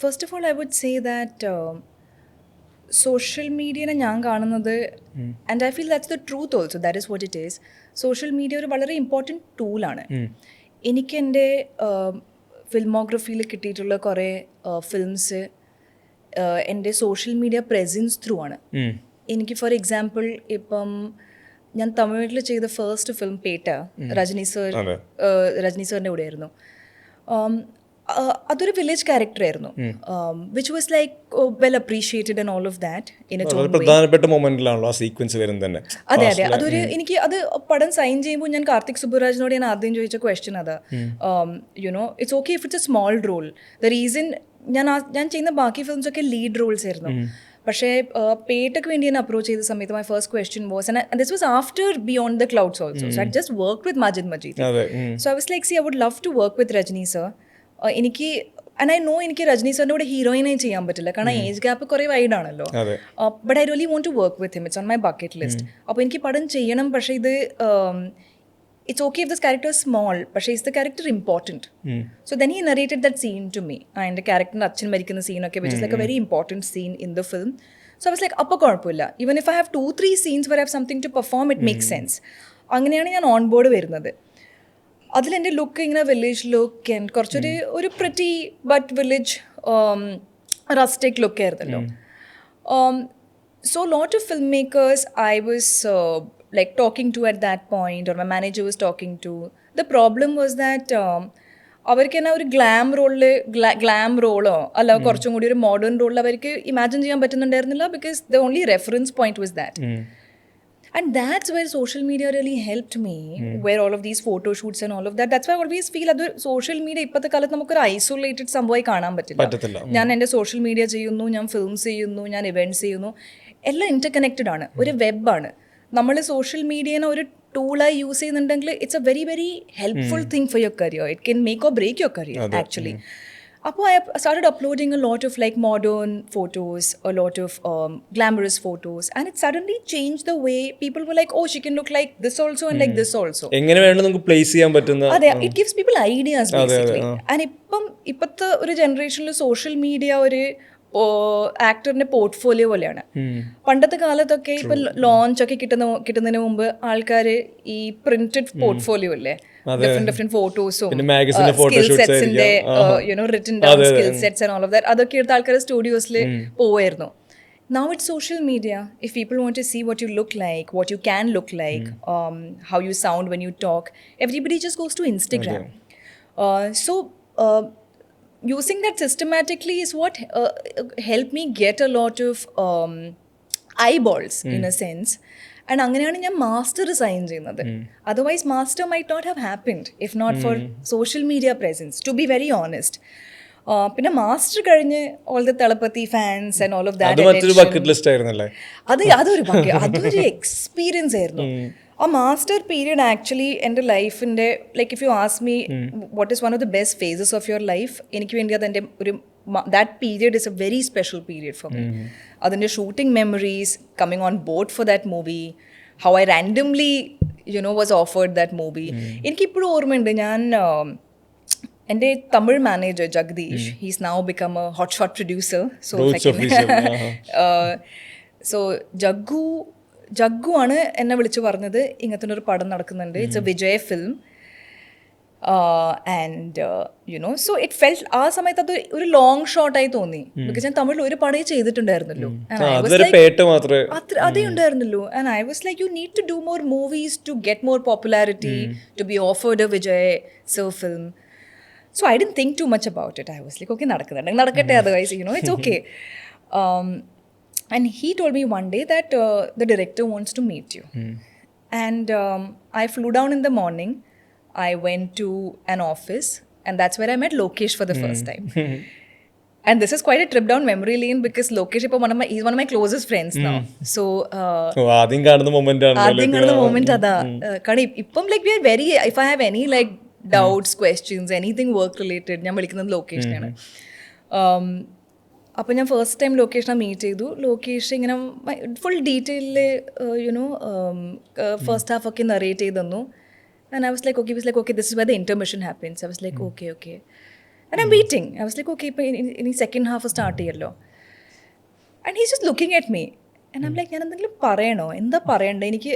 First of all I would say that social മീഡിയനെ ഞാൻ കാണുന്നത്, and I feel that's the truth also, that is what it is. Social media ഒരു വളരെ ഇമ്പോർട്ടൻറ്റ് ടൂളാണ്. എനിക്ക് എൻ്റെ ഫിൽമോഗ്രഫിയിൽ കിട്ടിയിട്ടുള്ള കുറേ ഫിലിംസ് എൻ്റെ സോഷ്യൽ മീഡിയ പ്രസൻസ് ത്രൂ ആണ്. എനിക്ക് ഫോർ എക്സാമ്പിൾ ഇപ്പം ഞാൻ തമിഴിൽ ചെയ്ത ഫസ്റ്റ് ഫിലിം പേട്ട, രജനി സാറിൻ്റെ കൂടെ ആയിരുന്നു. അതൊരു വില്ലേജ് ക്യാരക്ടർ ആയിരുന്നു, which was like well appreciated and all of that in a tone way. പ്രധാനപ്പെട്ട മൊമെന്റിലാണല്ലോ ആ സീക്വൻസ് വരുന്നത് തന്നെ. അതെ, അതൊരു എനിക്ക് അത് പടം സൈൻ ചെയ്യുമ്പോൾ ഞാൻ കാർത്തിക് സുബ്ബരാജിനോട് ഞാൻ ആദ്യം ചോദിച്ച ക്വസ്റ്റ്യൻ അതാ, you know it's okay if it's a small role. The reason ഞാൻ ചെയ്യുന്ന ബാക്കി ഫിലിംസ് ഒക്കെ ലീഡ് റോൾസ് ആയിരുന്നു. പക്ഷേ പേട്ടയ്ക്ക് വേണ്ടി ഞാൻ അപ്രോച്ച് ചെയ്ത സമയത്ത് my first question was, and this was after beyond the clouds also, so I just work with Majid. So I was like, see I would love to work with Rajini sir. എനിക്ക് and I know എനിക്ക് രജനി സാറിൻ്റെ കൂടെ ഹീറോയിനായി ചെയ്യാൻ പറ്റില്ല, കാരണം age gap കുറേ wide ആണല്ലോ. But I really want to work with him, it's on my bucket list. അപ്പോൾ എനിക്ക് പടം ചെയ്യണം, പക്ഷേ ഇത് it's okay if this character is small, but is the character important? So then he narrated that scene to me. And the character Achan Marikana scene, okay, which is like a very important scene in the film. So I was like, appa korappilla. Even if I have 2-3 scenes where I have something to perform, it makes sense. അങ്ങനെയാണ് ഞാൻ on board വരുന്നത്. അതിലെൻ്റെ look ഇങ്ങനെ village look and കുറച്ചൊരു ഒരു pretty but village rustic look ആയിരുന്നല്ലോ. So a lot of filmmakers I was like talking to at that point, or my manager was talking to, the problem was that അവർക്ക് തന്നെ ഒരു glam റോളോ അല്ല കുറച്ചും കൂടി ഒരു മോഡേൺ റോളിൽ അവർക്ക് ഇമാജിൻ ചെയ്യാൻ പറ്റുന്നുണ്ടായിരുന്നില്ല, because the only reference point was that. And that's where social media really helped me, where all of these photo shoots and all of that. That's why I always feel that social media ഇപ്പോഴത്തെ കാലത്ത് നമുക്കൊരു isolated സംഭവമായി കാണാൻ പറ്റില്ല. ഞാൻ എൻ്റെ social media ചെയ്യുന്നു, ഞാൻ ഫിലിംസ് ചെയ്യുന്നു, ഞാൻ ഇവൻറ്റ്സ് ചെയ്യുന്നു, എല്ലാം ഇന്റർകണക്റ്റഡ് ആണ്, ഒരു വെബാണ്. നമ്മൾ സോഷ്യൽ മീഡിയനെ ഒരു ടൂളായി യൂസ് ചെയ്യുന്നുണ്ടെങ്കിൽ it's a very very helpful thing for your career. It can make or break your career actually. അപ്പോൾ I started uploading a lot of like modern photos, a lot of glamorous photos, and it suddenly changed the way people were like, oh, she can look like this also and like this also. എങ്ങനെ വേണം നമുക്ക് place ചെയ്യാൻ പറ്റുന്ന, അതെ, it gives people ideas basically. And ഇപ്പോഴത്തെ ഒരു ജനറേഷനിൽ social media ഒരു ആക്ടറിന്റെ പോർട്ട്ഫോളിയോ പോലെയാണ്. പണ്ടത്തെ കാലത്തൊക്കെ ഇപ്പൊ ലോഞ്ച് ഒക്കെ കിട്ടുന്നതിന് മുമ്പ് ആൾക്കാർ ഈ പ്രിന്റഡ് പോർട്ട്ഫോളിയോ അല്ലേ, ഡിഫറെന്റ് ഫോട്ടോസും സ്കിൽ സെറ്റ്സിന്റെ written down skill sets and all of that, അതൊക്കെ എടുത്ത് ആൾക്കാർ സ്റ്റുഡിയോസിൽ പോവായിരുന്നു. Now it's social media. If people want to see what you look like, what you can look like, how you sound when you talk, everybody just goes to Instagram. Using that systematically is what helped me get a lot of eyeballs in a sense. And അങ്ങനെയാണ് ഞാൻ master sign ചെയ്യുന്നത്. Otherwise master might not have happened if not for social media presence, to be very honest. പിന്നെ Master കഴിഞ്ഞ് all the Thalapathy fans and all of that, അതൊരു experience ആയിരുന്നു. ആ Master period actually എൻ്റെ ലൈഫിൻ്റെ like if you ask me what is one of the best phases of your life, എനിക്ക് വേണ്ടി അതെൻ്റെ ഒരു that period is a very special period for me. അതിൻ്റെ shooting memories, coming on board for that movie, how I randomly was offered that movie. എനിക്കിപ്പോഴും ഓർമ്മയുണ്ട്, ഞാൻ എൻ്റെ Tamil manager Jagadish, he's now become a hot shot producer. So Jaggu ആണ് എന്നെ വിളിച്ച് പറഞ്ഞത് ഇങ്ങനത്തെ ഒരു പടം നടക്കുന്നുണ്ട്, it's a Vijay film. And so it felt ആ സമയത്ത് അത് ഒരു ലോങ് ഷോട്ടായി തോന്നി, ബിക്കോസ് ഞാൻ തമിഴിൽ ഒരു പടമേ ചെയ്തിട്ടുണ്ടായിരുന്നല്ലോ, അതേ ഉണ്ടായിരുന്നല്ലോ. And I was like, you need to do more movies to get more popularity, to be offered a Vijay sir film. So I didn't think too much about it. I was like, okay, nadakatte, otherwise, it's okay. And he told me one day that the director wants to meet you. And I flew down in the morning. I went to an office, and that's where I met Lokesh for the first time. And this is quite a trip down memory lane, because Lokesh is one of my closest friends now. So ആദ്യം കാണുന്ന moment അതാ. കാരണം ഇപ്പം like we are very, if I have any like doubts, questions, anything work related, ഞാൻ വിളിക്കുന്നത് ലൊക്കേഷനാണ്. അപ്പോൾ ഞാൻ first time ലൊക്കേഷനെ മീറ്റ് ചെയ്തു. ലൊക്കേഷ് ഇങ്ങനെ ഫുൾ ഡീറ്റെയിലിൽ ഫസ്റ്റ് ഹാഫ് ഒക്കെ നറേറ്റ് ചെയ്ത് തന്നു. And I was like okay this is where the intermission happens. I was like okay and I'm waiting. I was like okay ഇപ്പോൾ ഇനി സെക്കൻഡ് ഹാഫ് സ്റ്റാർട്ട് ചെയ്യല്ലോ. And he's just looking at me and I'm like, ഞാൻ എന്തെങ്കിലും പറയണോ, എന്താ പറയണ്ടേ എനിക്ക്?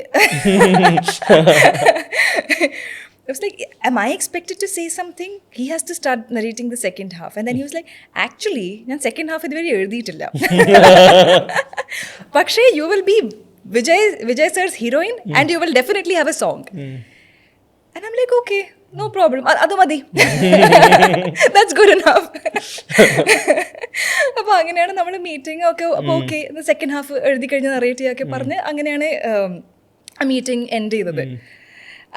I was like, am I expected to say something? He has to start narrating the second half. And then he was like, actually, ഞാൻ second half ഇതുവരെ എഴുതിയിട്ടില്ല. പക്ഷേ you will be Vijay sir's heroine and you will definitely have a song. And I'm like, okay, no problem. അത് മതി. That's good enough. അപ്പോൾ അങ്ങനെയാണ് നമ്മൾ meeting ഒക്കെ, അപ്പോൾ ഓക്കെ സെക്കൻഡ് ഹാഫ് എഴുതി കഴിഞ്ഞ് നറേറ്റ് ചെയ്യാക്കെ പറഞ്ഞ് അങ്ങനെയാണ് ആ മീറ്റിംഗ് എൻഡ് ചെയ്തത്.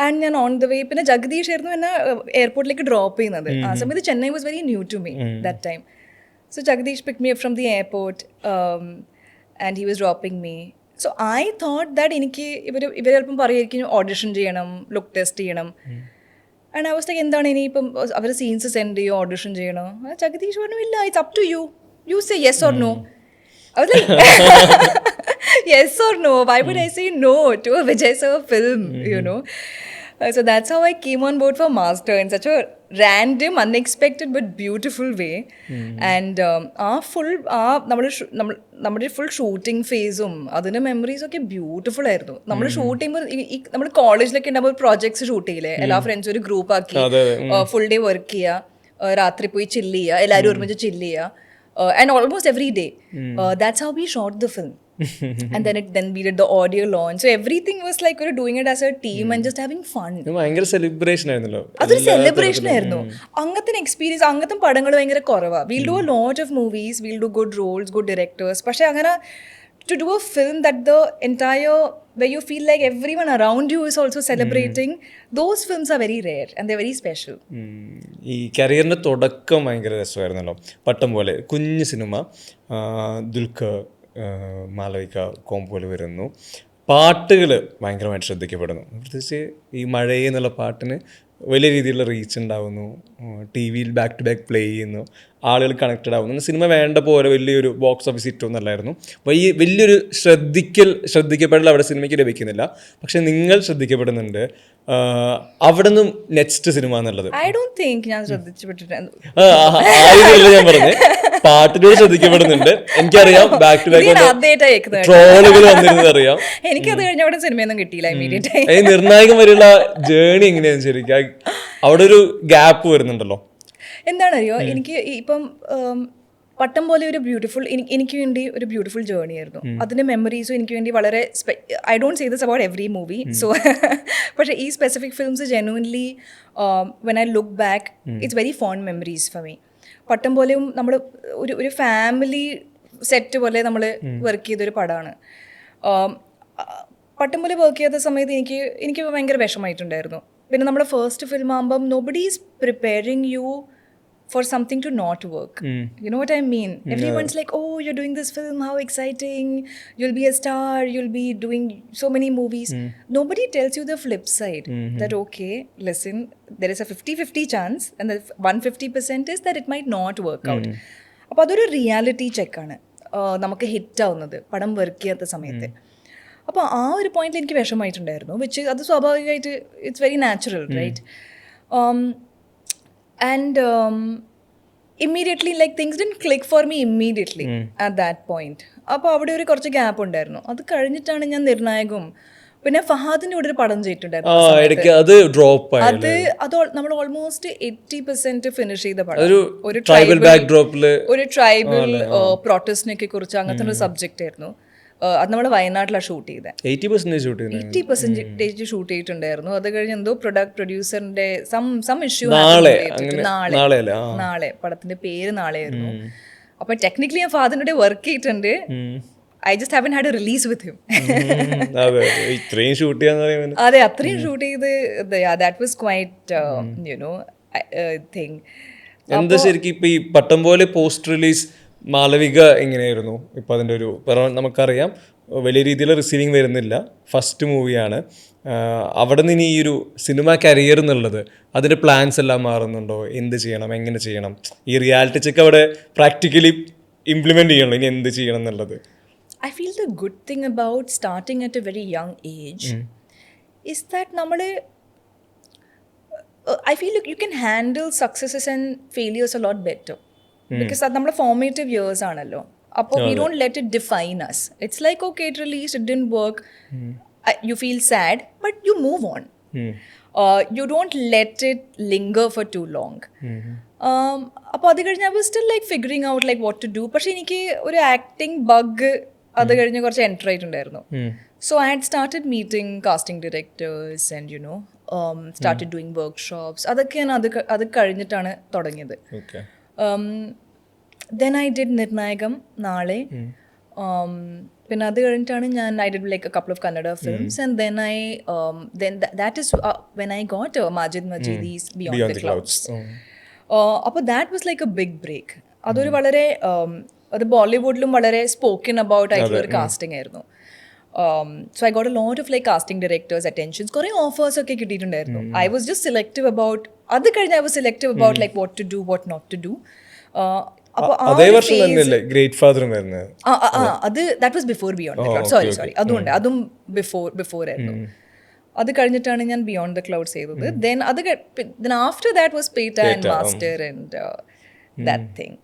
ആൻഡ് ഞാൻ ഓൺ ദ വേ, പിന്നെ ജഗദീഷ് ആയിരുന്നു എന്നെ എയർപോർട്ടിലേക്ക് ഡ്രോപ്പ് ചെയ്യുന്നത്. ആ സമയത്ത് Chennai was very new to me that time. So Jagadish pick me up from the airport and he was dropping me. So I thought that എനിക്ക് ഇവർ ചിലപ്പം പറയുമായിരിക്കും ഓഡിഷൻ ചെയ്യണം, ലുക്ക് ടെസ്റ്റ് ചെയ്യണം. ആൻഡ് ഐ വാസ് ലൈക്ക്, എന്താണ് ഇനിയിപ്പം അവർ സീൻസ് സെൻഡ് ചെയ്യോ, ഓഡിഷൻ ചെയ്യണോ? ജഗദീഷ് പറഞ്ഞു, ഇല്ല, it's up to you, you say yes or no. I was like, yes or no? Why would I say no to a Vijay sir film, So that's how I came on board for Master in such a random, unexpected but beautiful way. And നമ്മുടെ full shooting ഫേസും അതിൻ്റെ memories ഒക്കെ beautiful ആയിരുന്നു. നമ്മൾ shoot ചെയ്യുമ്പോൾ നമ്മൾ കോളേജിലൊക്കെ ഉണ്ടാകുമ്പോൾ പ്രോജക്ട്സ് ഷൂട്ട് ചെയ്യില്ലേ, എല്ലാ ഫ്രണ്ട്സും ഒരു ഗ്രൂപ്പ് ആക്കി ഫുൾ ഡേ വർക്ക് ചെയ്യുക, രാത്രി പോയി ചില്ല് ചെയ്യുക, എല്ലാവരും ഒരുമിച്ച് ചില്ല് ചെയ്യുക. And almost every day. That's how we shot the film. And then we did the audio launch. So everything was like we were doing it as a team and just having fun. ഭയങ്കര celebration ആയിരുന്നല്ലോ. അതൊരു celebration ആയിരുന്നു. അങ്ങനത്തെ experience, അങ്ങനത്തെ പടങ്ങൾ ഭയങ്കര കുറവാണ്. We'll do a lot of movies, we'll do good roles, good directors. പക്ഷെ അങ്ങനെ to do a film that the entire, where you feel like everyone around you is also celebrating, those films are very rare and they're very special. ഈ കരിയറിൻ്റെ തുടക്കം ഭയങ്കര രസമായിരുന്നല്ലോ. പട്ടം പോലെ കുഞ്ഞു cinema, Dulquer, Malavika കോംബോയിൽ വരുന്നു. പാട്ടുകൾ ഭയങ്കരമായിട്ട് ശ്രദ്ധിക്കപ്പെടുന്നു. പ്രത്യേകിച്ച് ഈ മഴയെ എന്നുള്ള പാട്ടിന് വലിയ രീതിയിലുള്ള റീച്ച് ഉണ്ടാവുന്നു. ടി വിയിൽ ബാക്ക് ടു ബാക്ക് പ്ലേ ചെയ്യുന്നു, ആളുകൾ കണക്റ്റഡ് ആവുന്നു. സിനിമ വേണ്ട പോലെ വലിയൊരു ബോക്സ് ഓഫീസ് ഹിറ്റൊന്നും അല്ലായിരുന്നു. വലിയൊരു ശ്രദ്ധിക്കപ്പെടൽ അവിടെ സിനിമയ്ക്ക് ലഭിക്കുന്നില്ല. പക്ഷെ നിങ്ങൾ ശ്രദ്ധിക്കപ്പെടുന്നുണ്ട്. അവിടെ നിന്നും നെക്സ്റ്റ് സിനിമ എന്നുള്ളത് ഞാൻ ശ്രദ്ധിച്ചിട്ടുണ്ട്. ഞാൻ പറഞ്ഞത് പാട്ടിലൂടെ ശ്രദ്ധിക്കപ്പെടുന്നുണ്ട്. എനിക്കറിയാം ബാക്ക് ടു ബാക്ക് ട്രോളുകൾ വന്നിരുന്നത് അറിയാം. എനിക്കത് കഴിഞ്ഞ അവിടെ സിനിമയൊന്നും കിട്ടിയില്ല. ഈ നിർണായകം വരെയുള്ള ജേണി എങ്ങനെയാന്ന് ശരിക്കും അവിടെ ഒരു ഗ്യാപ്പ് വരുന്നുണ്ടല്ലോ. എന്താണറിയോ, എനിക്ക് ഇപ്പം പട്ടം പോലെ ഒരു ബ്യൂട്ടിഫുൾ, എനിക്ക് വേണ്ടി ഒരു ബ്യൂട്ടിഫുൾ ജേർണി ആയിരുന്നു. അതിൻ്റെ മെമ്മറീസും എനിക്ക് വേണ്ടി വളരെ I don't say this about every movie, so പക്ഷേ ഈ specific films genuinely when I look back it's very fond memories for me. പട്ടം പോലെയും നമ്മൾ ഒരു ഫാമിലി സെറ്റ് പോലെ നമ്മൾ വർക്ക് ചെയ്തൊരു പടമാണ്. പട്ടം പോലെ വർക്ക് ചെയ്ത സമയത്ത് എനിക്ക് ഭയങ്കര വിഷമമായിട്ടുണ്ടായിരുന്നു. പിന്നെ നമ്മുടെ ഫസ്റ്റ് ഫിലിം ആകുമ്പം nobody is preparing you for something to not work. You know what I mean? Everyone's like, oh, you're doing this film, how exciting, you'll be a star, you'll be doing so many movies. Nobody tells you the flip side, that okay, listen, there is a 50-50 chance and the 150% is that it might not work out. അപ്പോൾ അതൊരു reality ചെക്കാണ് നമുക്ക് hit ആവുന്നത് പടം work ചെയ്യാത്ത സമയത്ത്. അപ്പോൾ ആ ഒരു പോയിന്റിൽ എനിക്ക് വിഷമമായിട്ടുണ്ടായിരുന്നു, വിച്ച് അത് സ്വാഭാവികമായിട്ട് it's very natural, right? And immediately, like, things didn't click for me immediately at that point. അപ്പോൾ അവിടെ ഒരു കുറച്ച് ഗ്യാപ്പ് ഉണ്ടായിരുന്നു. അത് കഴിഞ്ഞിട്ടാണ് ഞാൻ നിർണായകവും പിന്നെ ഫഹാദിന്റെ കൂടെ ഒരു പടം ചെയ്തിട്ടുണ്ടായിരുന്നു. അത് നമ്മൾ ഓൾമോസ്റ്റ് 80% ഫിനിഷ് ചെയ്ത പടം. ഒരു ട്രൈബൽ പ്രൊട്ടസ്റ്റിനെ കുറിച്ച് അങ്ങനത്തെ ഒരു സബ്ജക്റ്റ് ആയിരുന്നു. അത് നമ്മൾ വയനാട്ടിലാണ് ഷൂട്ട് ചെയ്തത്. 80% ഷൂട്ട് ചെയ്തിട്ടുണ്ടായിരുന്നു. അത് കഴിഞ്ഞ് എന്തോ പ്രൊഡ്യൂസറിന്റെ സം ഇഷ്യൂ നാളെ പടത്തിന്റെ പേര് നാളെ ആയിരുന്നു. അപ്പൊ ടെക്നിക്കലി ഞാൻ ഫാദറിന്റെ വർക്ക് ചെയ്തിട്ടുണ്ട്. I just haven't had a release with him. അതെ, അത്രയും ഷൂട്ട് ചെയ്ത് that was quite thing. എന്താ ശരിക്കും ഇപ്പൊ ഈ പട്ടം പോലെ പോസ്റ്റ് റിലീസ് മാലവിക എങ്ങനെയായിരുന്നു? ഇപ്പം അതിൻ്റെ ഒരു നമുക്കറിയാം വലിയ രീതിയിൽ റിസീവിങ് വരുന്നില്ല, ഫസ്റ്റ് മൂവിയാണ്. അവിടെ നിന്ന് ഈ ഒരു സിനിമ കരിയർ എന്നുള്ളത് അതിൻ്റെ പ്ലാൻസ് എല്ലാം മാറുന്നുണ്ടോ? എന്ത് ചെയ്യണം, എങ്ങനെ ചെയ്യണം? ഈ റിയാലിറ്റി ചെക്ക് അവിടെ പ്രാക്ടിക്കലി ഇംപ്ലിമെൻറ്റ് ചെയ്യണോ? ഇനി എന്ത് ചെയ്യണം എന്നുള്ളത്? I feel the good thing about starting at a very young age is that I feel like you can handle successes and failures a lot better. Because അത് നമ്മുടെ formative years ആണല്ലോ. അപ്പോൾ we don't let it define us. It's like, okay, it released, it didn't work. You feel sad, but you move on. You don't let it linger for too long. അപ്പോൾ അത് കഴിഞ്ഞ് I was still like figuring out like what to do. പക്ഷേ എനിക്ക് ഒരു acting bug അത് കഴിഞ്ഞ് കുറച്ച് enter ആയിട്ടുണ്ടായിരുന്നു. So I had started meeting casting directors and started doing workshops. അതൊക്കെയാണ് അത് കഴിഞ്ഞിട്ടാണ് തുടങ്ങിയത്. Then I did നിർണായകം നാളെ. പിന്നെ അത് കഴിഞ്ഞിട്ടാണ് ഞാൻ I did like a couple of Kannada films and then that is when I got Majid Majidi's Beyond the Clouds. അപ്പോൾ that was like a big break. അതൊരു വളരെ അത് ബോളിവുഡിലും വളരെ സ്പോക്കൻ അബൌട്ട് ആയിട്ടുള്ള ഒരു കാസ്റ്റിംഗ് ആയിരുന്നു. So I got a lot of like casting directors attentions, കുറേ offers ഒക്കെ കിട്ടിയിട്ടുണ്ടായിരുന്നു. I was just selective about അത് കഴിഞ്ഞ് I was selective about like what to do, what not to do. അതേ വർഷം തന്നെയല്ലേ ഗ്രേറ്റ് ഫാദറും വരുന്നത്? അത് that was before Beyond the Clouds. Sorry അതുകൊണ്ട് അതും ബിഫോർ ആയിരുന്നു. അത് കഴിഞ്ഞിട്ടാണ് ഞാൻ ബിയോണ്ട് ദ ക്ലൗഡ്സ് ചെയ്തത്. Then after that was Petta and Master and that thing.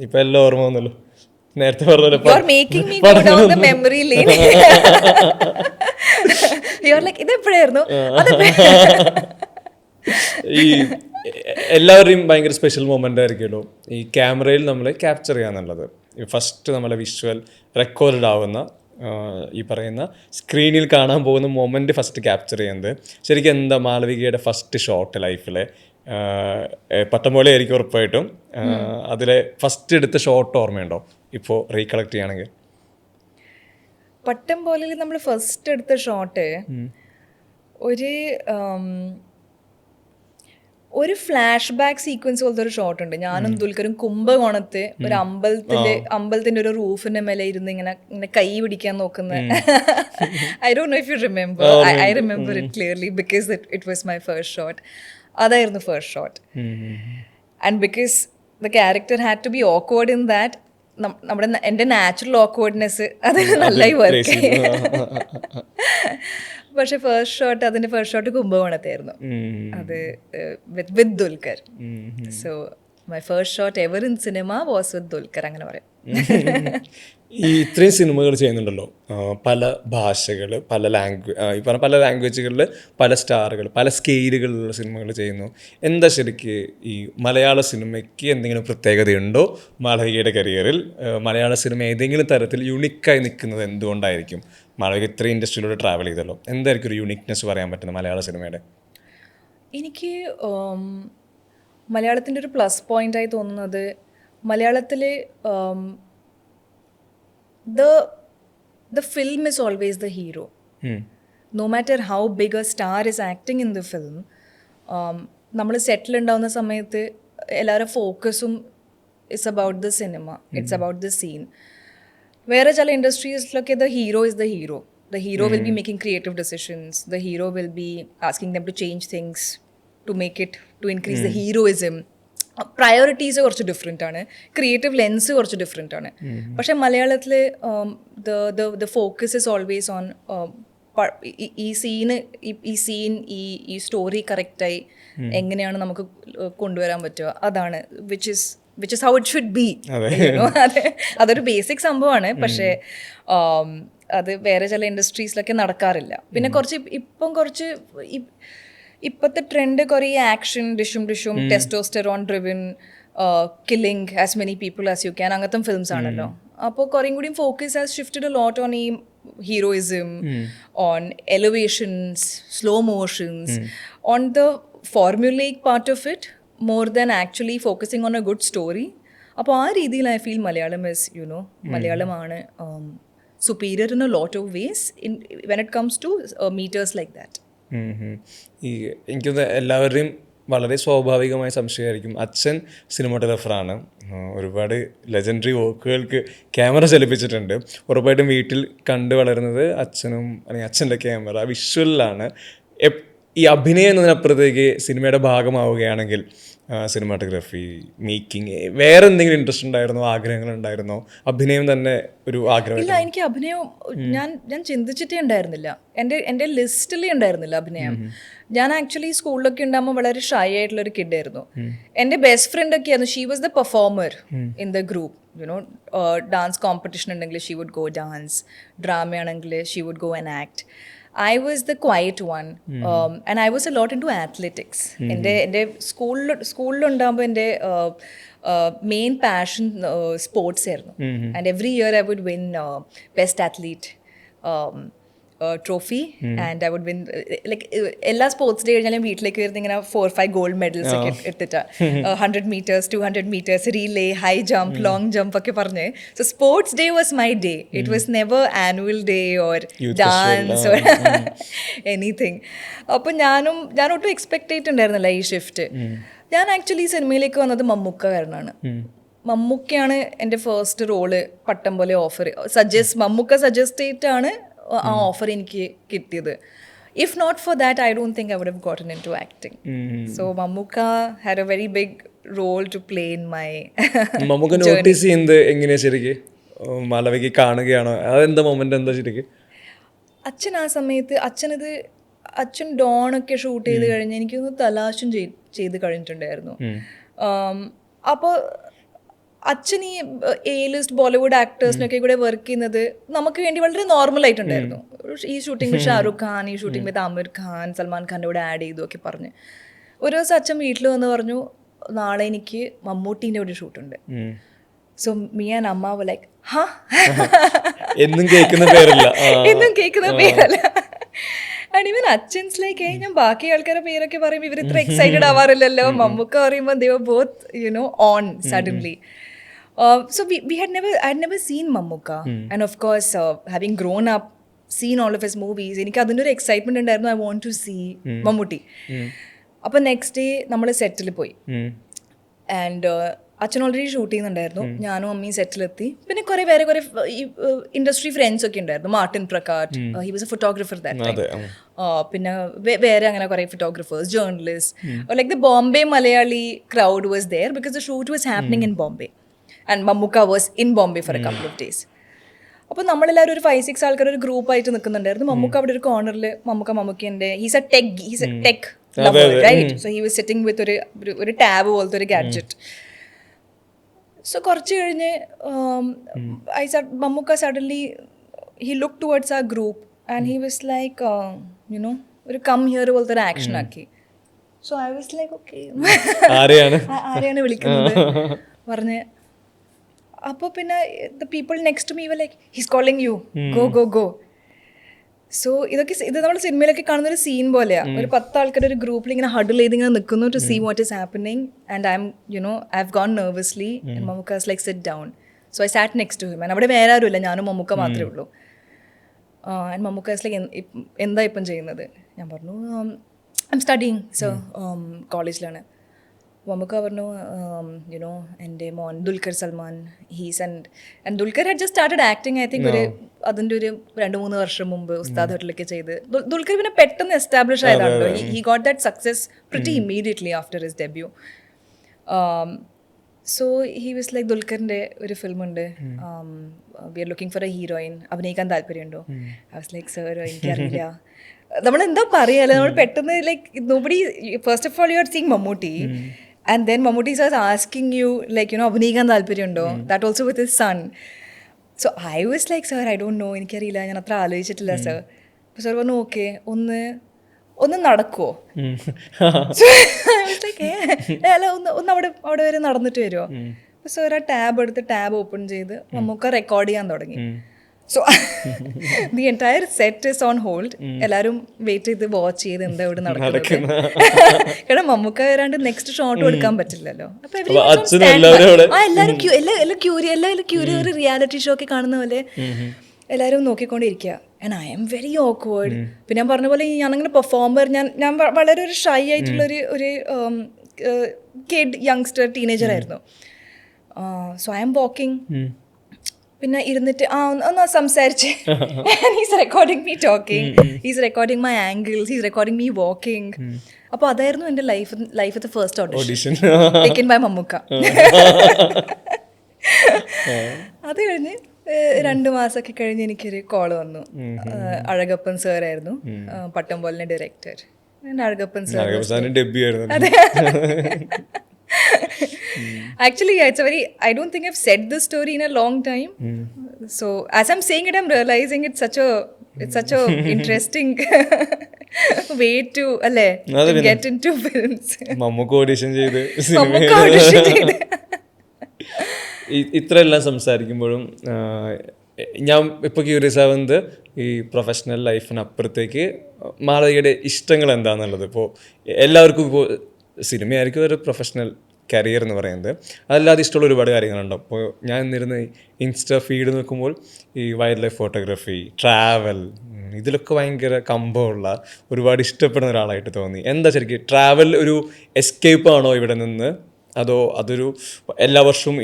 ഇപ്പൊ എല്ലാം ഓർമ്മ വന്നല്ലോ, നേരത്തെ പറഞ്ഞ You are making me go down the memory lane. You are like, ഇതെപ്പോഴായിരുന്നു? ഈ എല്ലാവരുടെയും ഭയങ്കര സ്പെഷ്യൽ മൊമെന്റ് ആയിരിക്കുമല്ലോ ഈ ക്യാമറയിൽ നമ്മളെ ക്യാപ്ചർ ചെയ്യാന്നുള്ളത്. ഫസ്റ്റ് നമ്മളെ വിഷ്വൽ റെക്കോർഡ് ആവുന്ന ഈ പറയുന്ന സ്ക്രീനിൽ കാണാൻ പോകുന്ന മൊമെന്റ് ഫസ്റ്റ് ക്യാപ്ചർ ചെയ്യുന്നത് ശരിക്കും എന്താ മാളവികയുടെ ഫസ്റ്റ് ഷോട്ട് ലൈഫിലെ? പട്ടം പോലെ ആയിരിക്കും ഉറപ്പായിട്ടും. അതിലെ ഫസ്റ്റ് എടുത്ത ഷോട്ട് ഓർമ്മയുണ്ടോ ഇപ്പോൾ റീകളക്ട് ചെയ്യുകയാണെങ്കിൽ? പട്ടം പോലെ നമ്മൾ ഫസ്റ്റ് എടുത്ത ഷോട്ട് ഒരു ഫ്ലാഷ് ബാക്ക് സീക്വൻസ് പോലത്തെ ഒരു ഷോട്ട് ഉണ്ട്. ഞാനും ദുൽഖറും കുംഭകോണത്ത് ഒരു അമ്പലത്തിന്റെ ഒരു റൂഫിന്റെ മേലെ ഇരുന്ന് ഇങ്ങനെ കൈ പിടിക്കാൻ നോക്കുന്ന. I don't know if you remember. I remember it clearly because it was my first shot. അതായിരുന്നു first shot. And because the character had to be awkward in that, എൻ്റെ നാച്ചുറൽ ഓക്വേർഡ്നെസ് അതിന് നന്നായി വർക്ക്. പക്ഷെ അതിന്റെ first shot കുംഭകോണത്തായിരുന്നു. അത് with Dulquer. So my first shot ever in cinema was with Dulquer, അങ്ങനെ പറയാം. ഈ ഇത്രയും സിനിമകൾ ചെയ്യുന്നുണ്ടല്ലോ, പല ഭാഷകൾ, പല ലാംഗ്വേജുകളിൽ പല സ്റ്റാറുകൾ, പല സ്കെയിലുകളിലുള്ള സിനിമകൾ ചെയ്യുന്നു. എന്താ ശരിക്ക് ഈ മലയാള സിനിമയ്ക്ക് എന്തെങ്കിലും പ്രത്യേകതയുണ്ടോ മാളവികയുടെ കരിയറിൽ? മലയാള സിനിമ ഏതെങ്കിലും തരത്തിൽ യുണിക്കായി നിൽക്കുന്നത് എന്തുകൊണ്ടായിരിക്കും? മാളവിക ഇത്രയും ഇൻഡസ്ട്രിയിലൂടെ ട്രാവൽ ചെയ്തല്ലോ, എന്തായിരിക്കും ഒരു യുണിക്നെസ് പറയാൻ പറ്റുന്നത് മലയാള സിനിമയുടെ? എനിക്ക് മലയാളത്തിൻ്റെ ഒരു പ്ലസ് പോയിൻ്റായി തോന്നുന്നത്, മലയാളത്തിൽ the film is always the hero. No matter how big a star is acting in the film, നമ്മൾ സെറ്റിൽ ഉണ്ടാവുന്ന സമയത്ത് എല്ലാവരുടെ ഫോക്കസും it's about the cinema, it's about the scene. വേറെ ചില ഇൻഡസ്ട്രീസിലൊക്കെ the hero is the hero. The hero will be making creative decisions. The hero will be asking them to change things to make it, to increase the heroism. Priorities കുറച്ച് different ആണ്, creative lens കുറച്ച് different ആണ്. പക്ഷെ മലയാളത്തിൽ the focus is always on ഈ scene ഈ story കറക്റ്റായി എങ്ങനെയാണ് നമുക്ക് കൊണ്ടുവരാൻ പറ്റുക, അതാണ് which is how it should be. അതൊരു ബേസിക് സംഭവമാണ്. പക്ഷേ അത് വേറെ ചില ഇൻഡസ്ട്രീസിലൊക്കെ നടക്കാറില്ല. പിന്നെ കുറച്ച് ഇപ്പോഴത്തെ ട്രെൻഡ് കുറേ ആക്ഷൻ, ഡിഷും testosterone driven, killing as many people as you can, അങ്ങനത്തെ ഫിലിംസ് ആണല്ലോ. അപ്പോൾ കുറേയും കൂടി focus has shifted a lot on ഈ ഹീറോയിസം, on elevations, slow motions, on the formulaic part of it, more than actually focusing on a good story. അപ്പോൾ ആ രീതിയിൽ ഐ ഫീൽ മലയാളം ഇസ് മലയാളമാണ് superior in a lot of ways when it comes to meters like that. എനിക്കൊന്ന് എല്ലാവരുടെയും വളരെ സ്വാഭാവികമായ സംശയമായിരിക്കും, അച്ഛൻ സിനിമാറ്റോഗ്രാഫറാണ്, ഒരുപാട് ലെജൻഡറി വർക്കുകൾക്ക് ക്യാമറ ചലിപ്പിച്ചിട്ടുണ്ട്. ഉറപ്പായിട്ടും വീട്ടിൽ കണ്ടു വളരുന്നത് അച്ഛനും അല്ലെങ്കിൽ അച്ഛൻ്റെ ക്യാമറ വിഷ്വലിലാണ്. ഈ അഭിനയം എന്നതിനപ്പുറത്തേക്ക് സിനിമയുടെ ഭാഗമാവുകയാണെങ്കിൽ സിനിമാറ്റോഗ്രാഫി, മേക്കിംഗ്, വേറെ എന്തെങ്കിലും ഇൻട്രസ്റ്റ് ഉണ്ടായിരുന്നോ, ആഗ്രഹങ്ങളുണ്ടായിരുന്നോ? അഭിനയം തന്നെ ഒരു ആഗ്രഹം? ഇല്ല, എനിക്ക് അഭിനയം ഞാൻ ചിന്തിച്ചിട്ടേ ഉണ്ടായിരുന്നില്ല. എൻ്റെ ലിസ്റ്റിലേ ഉണ്ടായിരുന്നില്ല അഭിനയം. ഞാൻ ആക്ച്വലി സ്കൂളിലൊക്കെ ഉണ്ടാകുമ്പോൾ വളരെ ഷൈ ആയിട്ടുള്ളൊരു കിഡായിരുന്നു. എൻ്റെ ബെസ്റ്റ് ഫ്രണ്ടൊക്കെ ആയിരുന്നു, she was the performer in the group. Dance competition ഉണ്ടെങ്കിൽ ഷീ വുഡ് ഗോ ഡാൻസ്, ഡ്രാമയാണെങ്കിൽ she would go and act. I was the quiet one, and I was a lot into athletics. എൻ്റെ സ്കൂളിലുണ്ടാകുമ്പോൾ എൻ്റെ main passion sports ആയിരുന്നു. And every year I would win best athlete trophy, and I would win like എല്ലാ sports day കഴിഞ്ഞാലും വീട്ടിലേക്ക് വരുന്ന ഇങ്ങനെ 4-5 gold medals ഒക്കെ എടുത്തിട്ട് 100 meters 200 meters relay, high jump, long jump ഒക്കെ പറഞ്ഞ്. So sports day was my day. It was never annual day or dance or anything. അപ്പോൾ ഞാൻ ഒട്ടും എക്സ്പെക്ട് ചെയ്തിട്ടുണ്ടായിരുന്നില്ല ഈ ഷിഫ്റ്റ്. ഞാൻ ആക്ച്വലി സിനിമയിലേക്ക് വന്നത് മമ്മൂക്ക കാരണമാണ്. മമ്മൂക്കയാണ് എൻ്റെ ഫസ്റ്റ് റോള് പട്ടം പോലെ ഓഫർ മമ്മൂക്ക സജസ്റ്റ് ചെയ്തിട്ടാണ് ആ ഓഫർ എനിക്ക് കിട്ടിയത്. If not for that I don't think I would have gotten into acting. So Mammookka had a very big role to play in my. Mammookka notice ചെയ്യുന്നത് എങ്ങനെയാ ശരിക്കും? മാളവിക കാണുകയാണോ? അതെന്താ മൊമെന്റ് എന്താ ശരിക്കും? അച്ഛൻ ആ സമയത്ത് അച്ഛൻ ഡോണൊക്കെ ഷൂട്ട് ചെയ്ത് കഴിഞ്ഞ് എനിക്കൊന്ന് തലാശും ചെയ്ത് കഴിഞ്ഞിട്ടുണ്ടായിരുന്നു. അപ്പോൾ അച്ഛൻ ഈ A-ലിസ്റ്റ് ബോളിവുഡ് ആക്ടേഴ്സിനൊക്കെ കൂടെ വർക്ക് ചെയ്യുന്നത് നമുക്ക് വേണ്ടി വളരെ നോർമൽ ആയിട്ടുണ്ടായിരുന്നു. ഈ ഷൂട്ടിംഗ് വിത്ത് ഷാറുഖ് ഖാൻ, ഈ ഷൂട്ടിംഗ് വിത്ത് ആമിർ ഖാൻ, സൽമാൻ ഖാൻ്റെ കൂടെ ആഡ് ചെയ്തു ഒക്കെ പറഞ്ഞ് ഒരു ദിവസം അച്ഛൻ വീട്ടിൽ വന്ന് പറഞ്ഞു, നാളെ എനിക്ക് മമ്മൂട്ടീൻ്റെ ഒരു ഷൂട്ടുണ്ട്. സോ മീ ആൻഡ് അമ്മ വർ ലൈക്ക് എന്നും കേൾക്കുന്ന പേരല്ല. ആൻഡ് ഈവൻ അച്ഛൻസ് ലൈക്ക് ഞാൻ ബാക്കി ആൾക്കാരുടെ പേരൊക്കെ പറയുമ്പോൾ ഇവർ ഇത്ര എക്സൈറ്റഡ് ആവാറില്ലല്ലോ. മമ്മൂക്ക പറയുമ്പോൾ they were both on suddenly. So I had never seen Mammookka, and of course having grown up seen all of his movies, എനിക്ക് അതിൻ്റെ ഒരു എക്സൈറ്റ്മെന്റ് ഉണ്ടായിരുന്നു. I want to see Mammootty. അപ്പോൾ നെക്സ്റ്റ് ഡേ നമ്മൾ സെറ്റിൽ പോയി. ആൻഡ് അച്ഛൻ ഓൾറെഡി ഷൂട്ട് ചെയ്യുന്നുണ്ടായിരുന്നു. ഞാനും അമ്മയും സെറ്റിലെത്തി. പിന്നെ കുറേ ഈ ഇൻഡസ്ട്രി ഫ്രണ്ട്സ് ഒക്കെ ഉണ്ടായിരുന്നു. Martin Prakkat, he was a photographer that time. പിന്നെ വേറെ അങ്ങനെ കുറേ photographers, journalist, like the Bombay Malayali crowd was there because the shoot was happening in Bombay and Mammukka was in Bombay for a couple of days. അപ്പോൾ നമ്മളെല്ലാവരും ഒരു 5-6 ആൾക്കാർ ഒരു ഗ്രൂപ്പായിട്ട് നിൽക്കുന്നുണ്ടായിരുന്നു. മമ്മൂക്ക അവിടെ ഒരു കോർണറിൽ മമ്മൂക്കേൻ്റെ he's a tech lover, right? So he was sitting with ഒരു ടാബ് പോലത്തെ ഒരു ഗാഡ്ജറ്റ്. സോ കുറച്ച് കഴിഞ്ഞ് Mammukka suddenly he look towards ആ group and he was like ഒരു കം ഹിയർ പോലത്തെ ഒരു ആക്ഷൻ ആക്കി. So I was like okay, ആരെയാണ് വിളിക്കുന്നത് പറഞ്ഞ്. അപ്പോൾ പിന്നെ the people next to me were like he's calling you, go. So ഇത് നമ്മൾ സിനിമയിലൊക്കെ കാണുന്ന ഒരു സീൻ പോലെയാണ്. ഒരു 10 ആൾക്കാരുടെ ഒരു ഗ്രൂപ്പിൽ ഇങ്ങനെ ഹഡിൽ ചെയ്ത് ഇങ്ങനെ നിൽക്കുന്നു to see what is happening. And I have gone nervously and Mammookka is like sit down. So I sat next to him. And അവിടെ വേറെ ആരുമില്ല, ഞാനും മമ്മൂക്ക മാത്രമേ ഉള്ളൂ. ആൻഡ് മമ്മൂക്ക ഇസ് ലൈക്ക് എന്താ ഇപ്പം ചെയ്യുന്നത്? ഞാൻ പറഞ്ഞു ഐ എം സ്റ്റഡിങ് സോ കോളേജിലാണ്. മമ്മൂക്ക പറഞ്ഞു എൻ്റെ മോൻ Dulquer Salman and Dulquer had just started acting. I think അതിൻ്റെ ഒരു 2-3 വർഷം മുമ്പ് ഉസ്താദ് ഹോട്ടലൊക്കെ ചെയ്ത് ദുൽഖർ പിന്നെ പെട്ടെന്ന് എസ്റ്റാബ്ലിഷ് ആയതാണല്ലോ. He got that success pretty immediately after his debut. So he was like ദുൽഖറിൻ്റെ ഒരു ഫിലിമുണ്ട്, we are looking for a heroine, അഭിനയിക്കാൻ താല്പര്യമുണ്ടോ? ഐ വാസ് ലൈക്ക് സർ എനിക്കറിയില്ല. നമ്മളെന്താ പറയാല്ലേ, നമ്മൾ പെട്ടെന്ന് like nobody, first of all you are seeing Mammootty and then Mammootty is asking you like അഭിനയിക്കാൻ താല്പര്യമുണ്ടോ, that also with his son. So I was like sir I don't know, എനിക്കറിയില്ല, ഞാൻ അത്ര ആലോചിച്ചിട്ടില്ല sir. അപ്പോൾ സർ പറഞ്ഞു ഓക്കെ ഒന്ന് നടക്കുമോ? അല്ല ഒന്ന് അവിടെ വരെ നടന്നിട്ട് വരുമോ? അപ്പോൾ സർ ആ ടാബ് ഓപ്പൺ ചെയ്ത് മമ്മൂക്ക റെക്കോർഡ് ചെയ്യാൻ തുടങ്ങി. So the entire set is on hold. എല്ലാവരും വെയിറ്റ് ചെയ്ത് വാച്ച് ചെയ്ത് എന്താ ഇവിടെ നടക്കുന്നത്. കാരണം മമ്മൂക്ക വരാണ്ട് നെക്സ്റ്റ് ഷോട്ട് എടുക്കാൻ പറ്റില്ലല്ലോ. അപ്പൊ എല്ലാവരും ക്യൂരിയർ റിയാലിറ്റി ഷോ ഒക്കെ കാണുന്ന പോലെ എല്ലാവരും നോക്കിക്കൊണ്ടിരിക്കുക. And I'm very awkward. പിന്നെ ഞാൻ പറഞ്ഞ പോലെ ഞാനങ്ങനെ പെർഫോമർ, ഞാൻ വളരെ ഒരു ഷൈ ആയിട്ടുള്ള ഒരു കിഡ്, യങ്സ്റ്റർ, ടീനേജർ ആയിരുന്നു. സോ ഐ എം വാക്കിംഗ്, പിന്നെ ഇരുന്നിട്ട് ഒന്ന് സംസാരിച്ച് he's recording me talking, he's recording my angles, he's recording me walking. അപ്പോൾ അതായിരുന്നു എൻ്റെ ലൈഫത്തെ first audition taken by Mammukka. അത് കഴിഞ്ഞ് 2 മാസമൊക്കെ കഴിഞ്ഞ് എനിക്കൊരു കോള് വന്നു. അഴകപ്പൻ സാറായിരുന്നു പട്ടം പോലിൻ്റെ ഡയറക്ടർ. അഴകപ്പൻ സാർ അതെ. Actually, yeah, I don't think I've said this story in a long time. So as I'm saying it, I'm realizing it's such a interesting way to get into films. Mammookka audition ചെയ്ത് ഇത്രയെല്ലാം സംസാരിക്കുമ്പോഴും ഞാൻ ഇപ്പോൾ curious ആവുന്നത് ഈ professional ലൈഫിനപ്പുറത്തേക്ക് മാളവികയുടെ ഇഷ്ടങ്ങൾ എന്താണെന്നുള്ളത്. ഇപ്പോൾ എല്ലാവർക്കും ഇപ്പോൾ സിനിമയായിരിക്കും ഒരു പ്രൊഫഷണൽ കരിയർ എന്ന് പറയുന്നത്, അതല്ലാതെ ഇഷ്ടമുള്ള ഒരുപാട് കാര്യങ്ങളുണ്ടാവും. അപ്പോൾ ഞാൻ ഇന്നിരുന്ന് ഇൻസ്റ്റാ ഫീഡ് നോക്കുമ്പോൾ ഈ വൈൽഡ് ലൈഫ് ഫോട്ടോഗ്രാഫി, ട്രാവൽ, ഇതിലൊക്കെ ഭയങ്കര കമ്പമുള്ള ഒരുപാട് ഇഷ്ടപ്പെടുന്ന ഒരാളായിട്ട് തോന്നി. എന്താ ശരിക്കും ട്രാവൽ ഒരു എസ്കേപ്പ് ആണോ ഇവിടെ നിന്ന്, അതോ അതൊരു എല്ലാ വർഷവും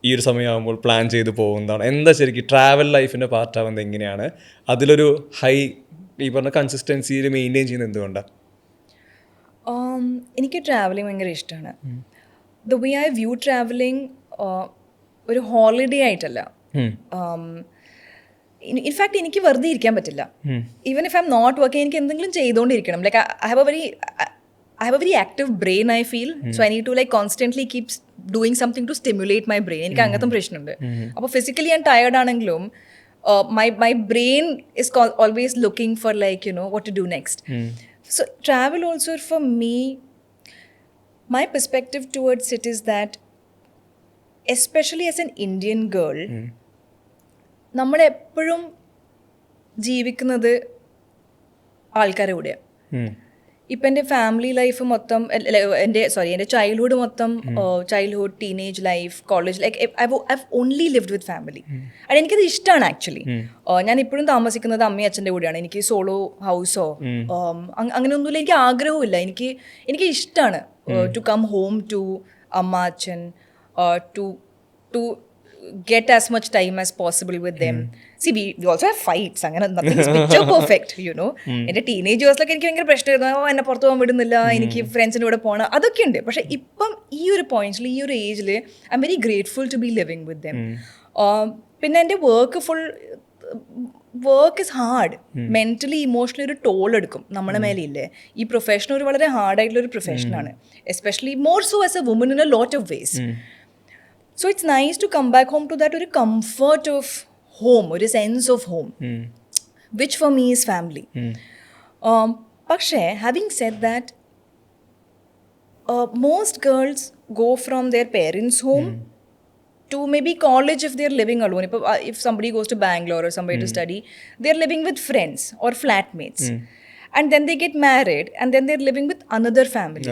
ഈ ഒരു സമയമാകുമ്പോൾ പ്ലാൻ ചെയ്ത് പോകുന്നതാണ്? എന്താ ശരിക്കും ട്രാവൽ ലൈഫിൻ്റെ പാർട്ടാവുന്നത് എങ്ങനെയാണ്? അതിലൊരു ഹൈ ഈ പറഞ്ഞ കൺസിസ്റ്റൻസിയിൽ മെയിൻറ്റെയിൻ ചെയ്യുന്നത് എന്തുകൊണ്ടാണ്? എനിക്ക് ട്രാവലിംഗ് ഭയങ്കര ഇഷ്ടമാണ്. The way I view travelling ഒരു ഹോളിഡേ ആയിട്ടല്ല. ഇൻഫാക്ട് എനിക്ക് വെറുതെ ഇരിക്കാൻ പറ്റില്ല. Even if I'm not working എനിക്ക് എന്തെങ്കിലും ചെയ്തുകൊണ്ടിരിക്കണം. Like I have a very active brain, I feel. So I need to like constantly keep doing something to stimulate my brain. എനിക്ക് അങ്ങനത്തെ പ്രശ്നമുണ്ട്. അപ്പോൾ ഫിസിക്കലി ഞാൻ ടയേർഡ് ആണെങ്കിലും my brain is always looking for like, you know, what to do next. So travel also for me, my perspective towards it is that especially as an Indian girl, നമ്മളെപ്പോഴും ജീവിക്കുന്നത് ആൾക്കാരുടെ കൂടെയാണ്. ഇപ്പം എൻ്റെ family life മൊത്തം എൻ്റെ childhood മൊത്തം childhood teenage life college like I only lived with family. And എനിക്കത് ഇഷ്ടമാണ് ആക്ച്വലി. ഞാൻ ഇപ്പോഴും താമസിക്കുന്നത് അമ്മയും അച്ഛൻ്റെ കൂടെയാണ്. എനിക്ക് സോളോ ഹൗസോ അങ്ങനെയൊന്നുമില്ല, എനിക്ക് ആഗ്രഹമില്ല. എനിക്ക് ഇഷ്ടമാണ് ടു കം ഹോം ടു അമ്മ അച്ഛൻ, to get as much time as possible with them. See, we also have fights. അങ്ങനെ nothing's picture perfect, you know. എൻ്റെ ടീനേജ് ഇയേഴ്സിലൊക്കെ എനിക്ക് ഭയങ്കര പ്രശ്നമായിരുന്നു. എന്നെ പുറത്ത് പോകാൻ വിടുന്നില്ല, എനിക്ക് ഫ്രണ്ട്സിൻ്റെ കൂടെ പോകണം, അതൊക്കെ ഉണ്ട്. പക്ഷേ ഇപ്പം ഈ ഒരു പോയിന്റിൽ ഈ ഒരു ഏജിൽ I'm very grateful to be living with them. പിന്നെ എൻ്റെ work is hard. Mentally emotionally ഒരു ടോൾ എടുക്കും നമ്മുടെ മേലെ ഇല്ലേ. ഈ പ്രൊഫഷൻ ഒരു വളരെ ഹാർഡായിട്ടുള്ളൊരു പ്രൊഫഷനാണ്, especially more so as a woman in a lot of ways. So it's nice to come back home to that ഒരു comfort of home, ഒരു sense of home, which for me is family. പക്ഷേ having said that, most girls go from their parents' home to maybe college if they're living alone. If somebody goes to Bangalore or somebody to study, they're living with friends or flatmates. And then they get married and then they're living with another family.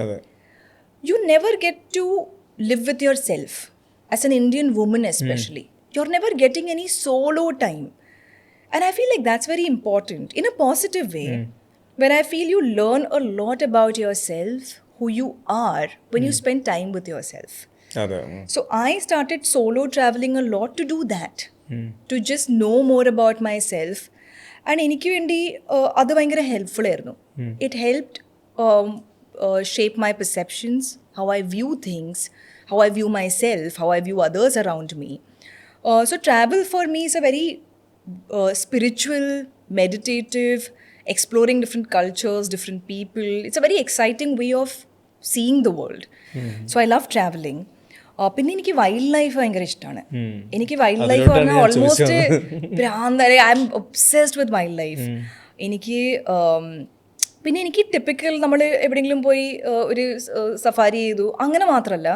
You never get to live with yourself. As an Indian woman especially, you're never getting any solo time. And I feel like that's very important in a positive way, where I feel you learn a lot about yourself, who you are, when you spend time with yourself. So I started solo traveling a lot to do that, to just know more about myself. And എനിക്ക് വേണ്ടി അത് ഭയങ്കര helpful ആയിരുന്നു. It helped shape my perceptions, how I view things, how I view myself, how I view others around me. So travel for me is a very spiritual, meditative, exploring different cultures, different people. It's a very exciting way of seeing the world. So I love traveling. പിന്നെ എനിക്ക് wild life ഭയങ്കര ഇഷ്ടമാണ്. എനിക്ക് wild life പറഞ്ഞാൽ almost I M obsessed with wild life. എനിക്ക് പിന്നെ എനിക്ക് typical നമ്മൾ എവിടെയെങ്കിലും പോയി ഒരു സഫാരി ചെയ്തു അങ്ങനെ മാത്രമല്ല,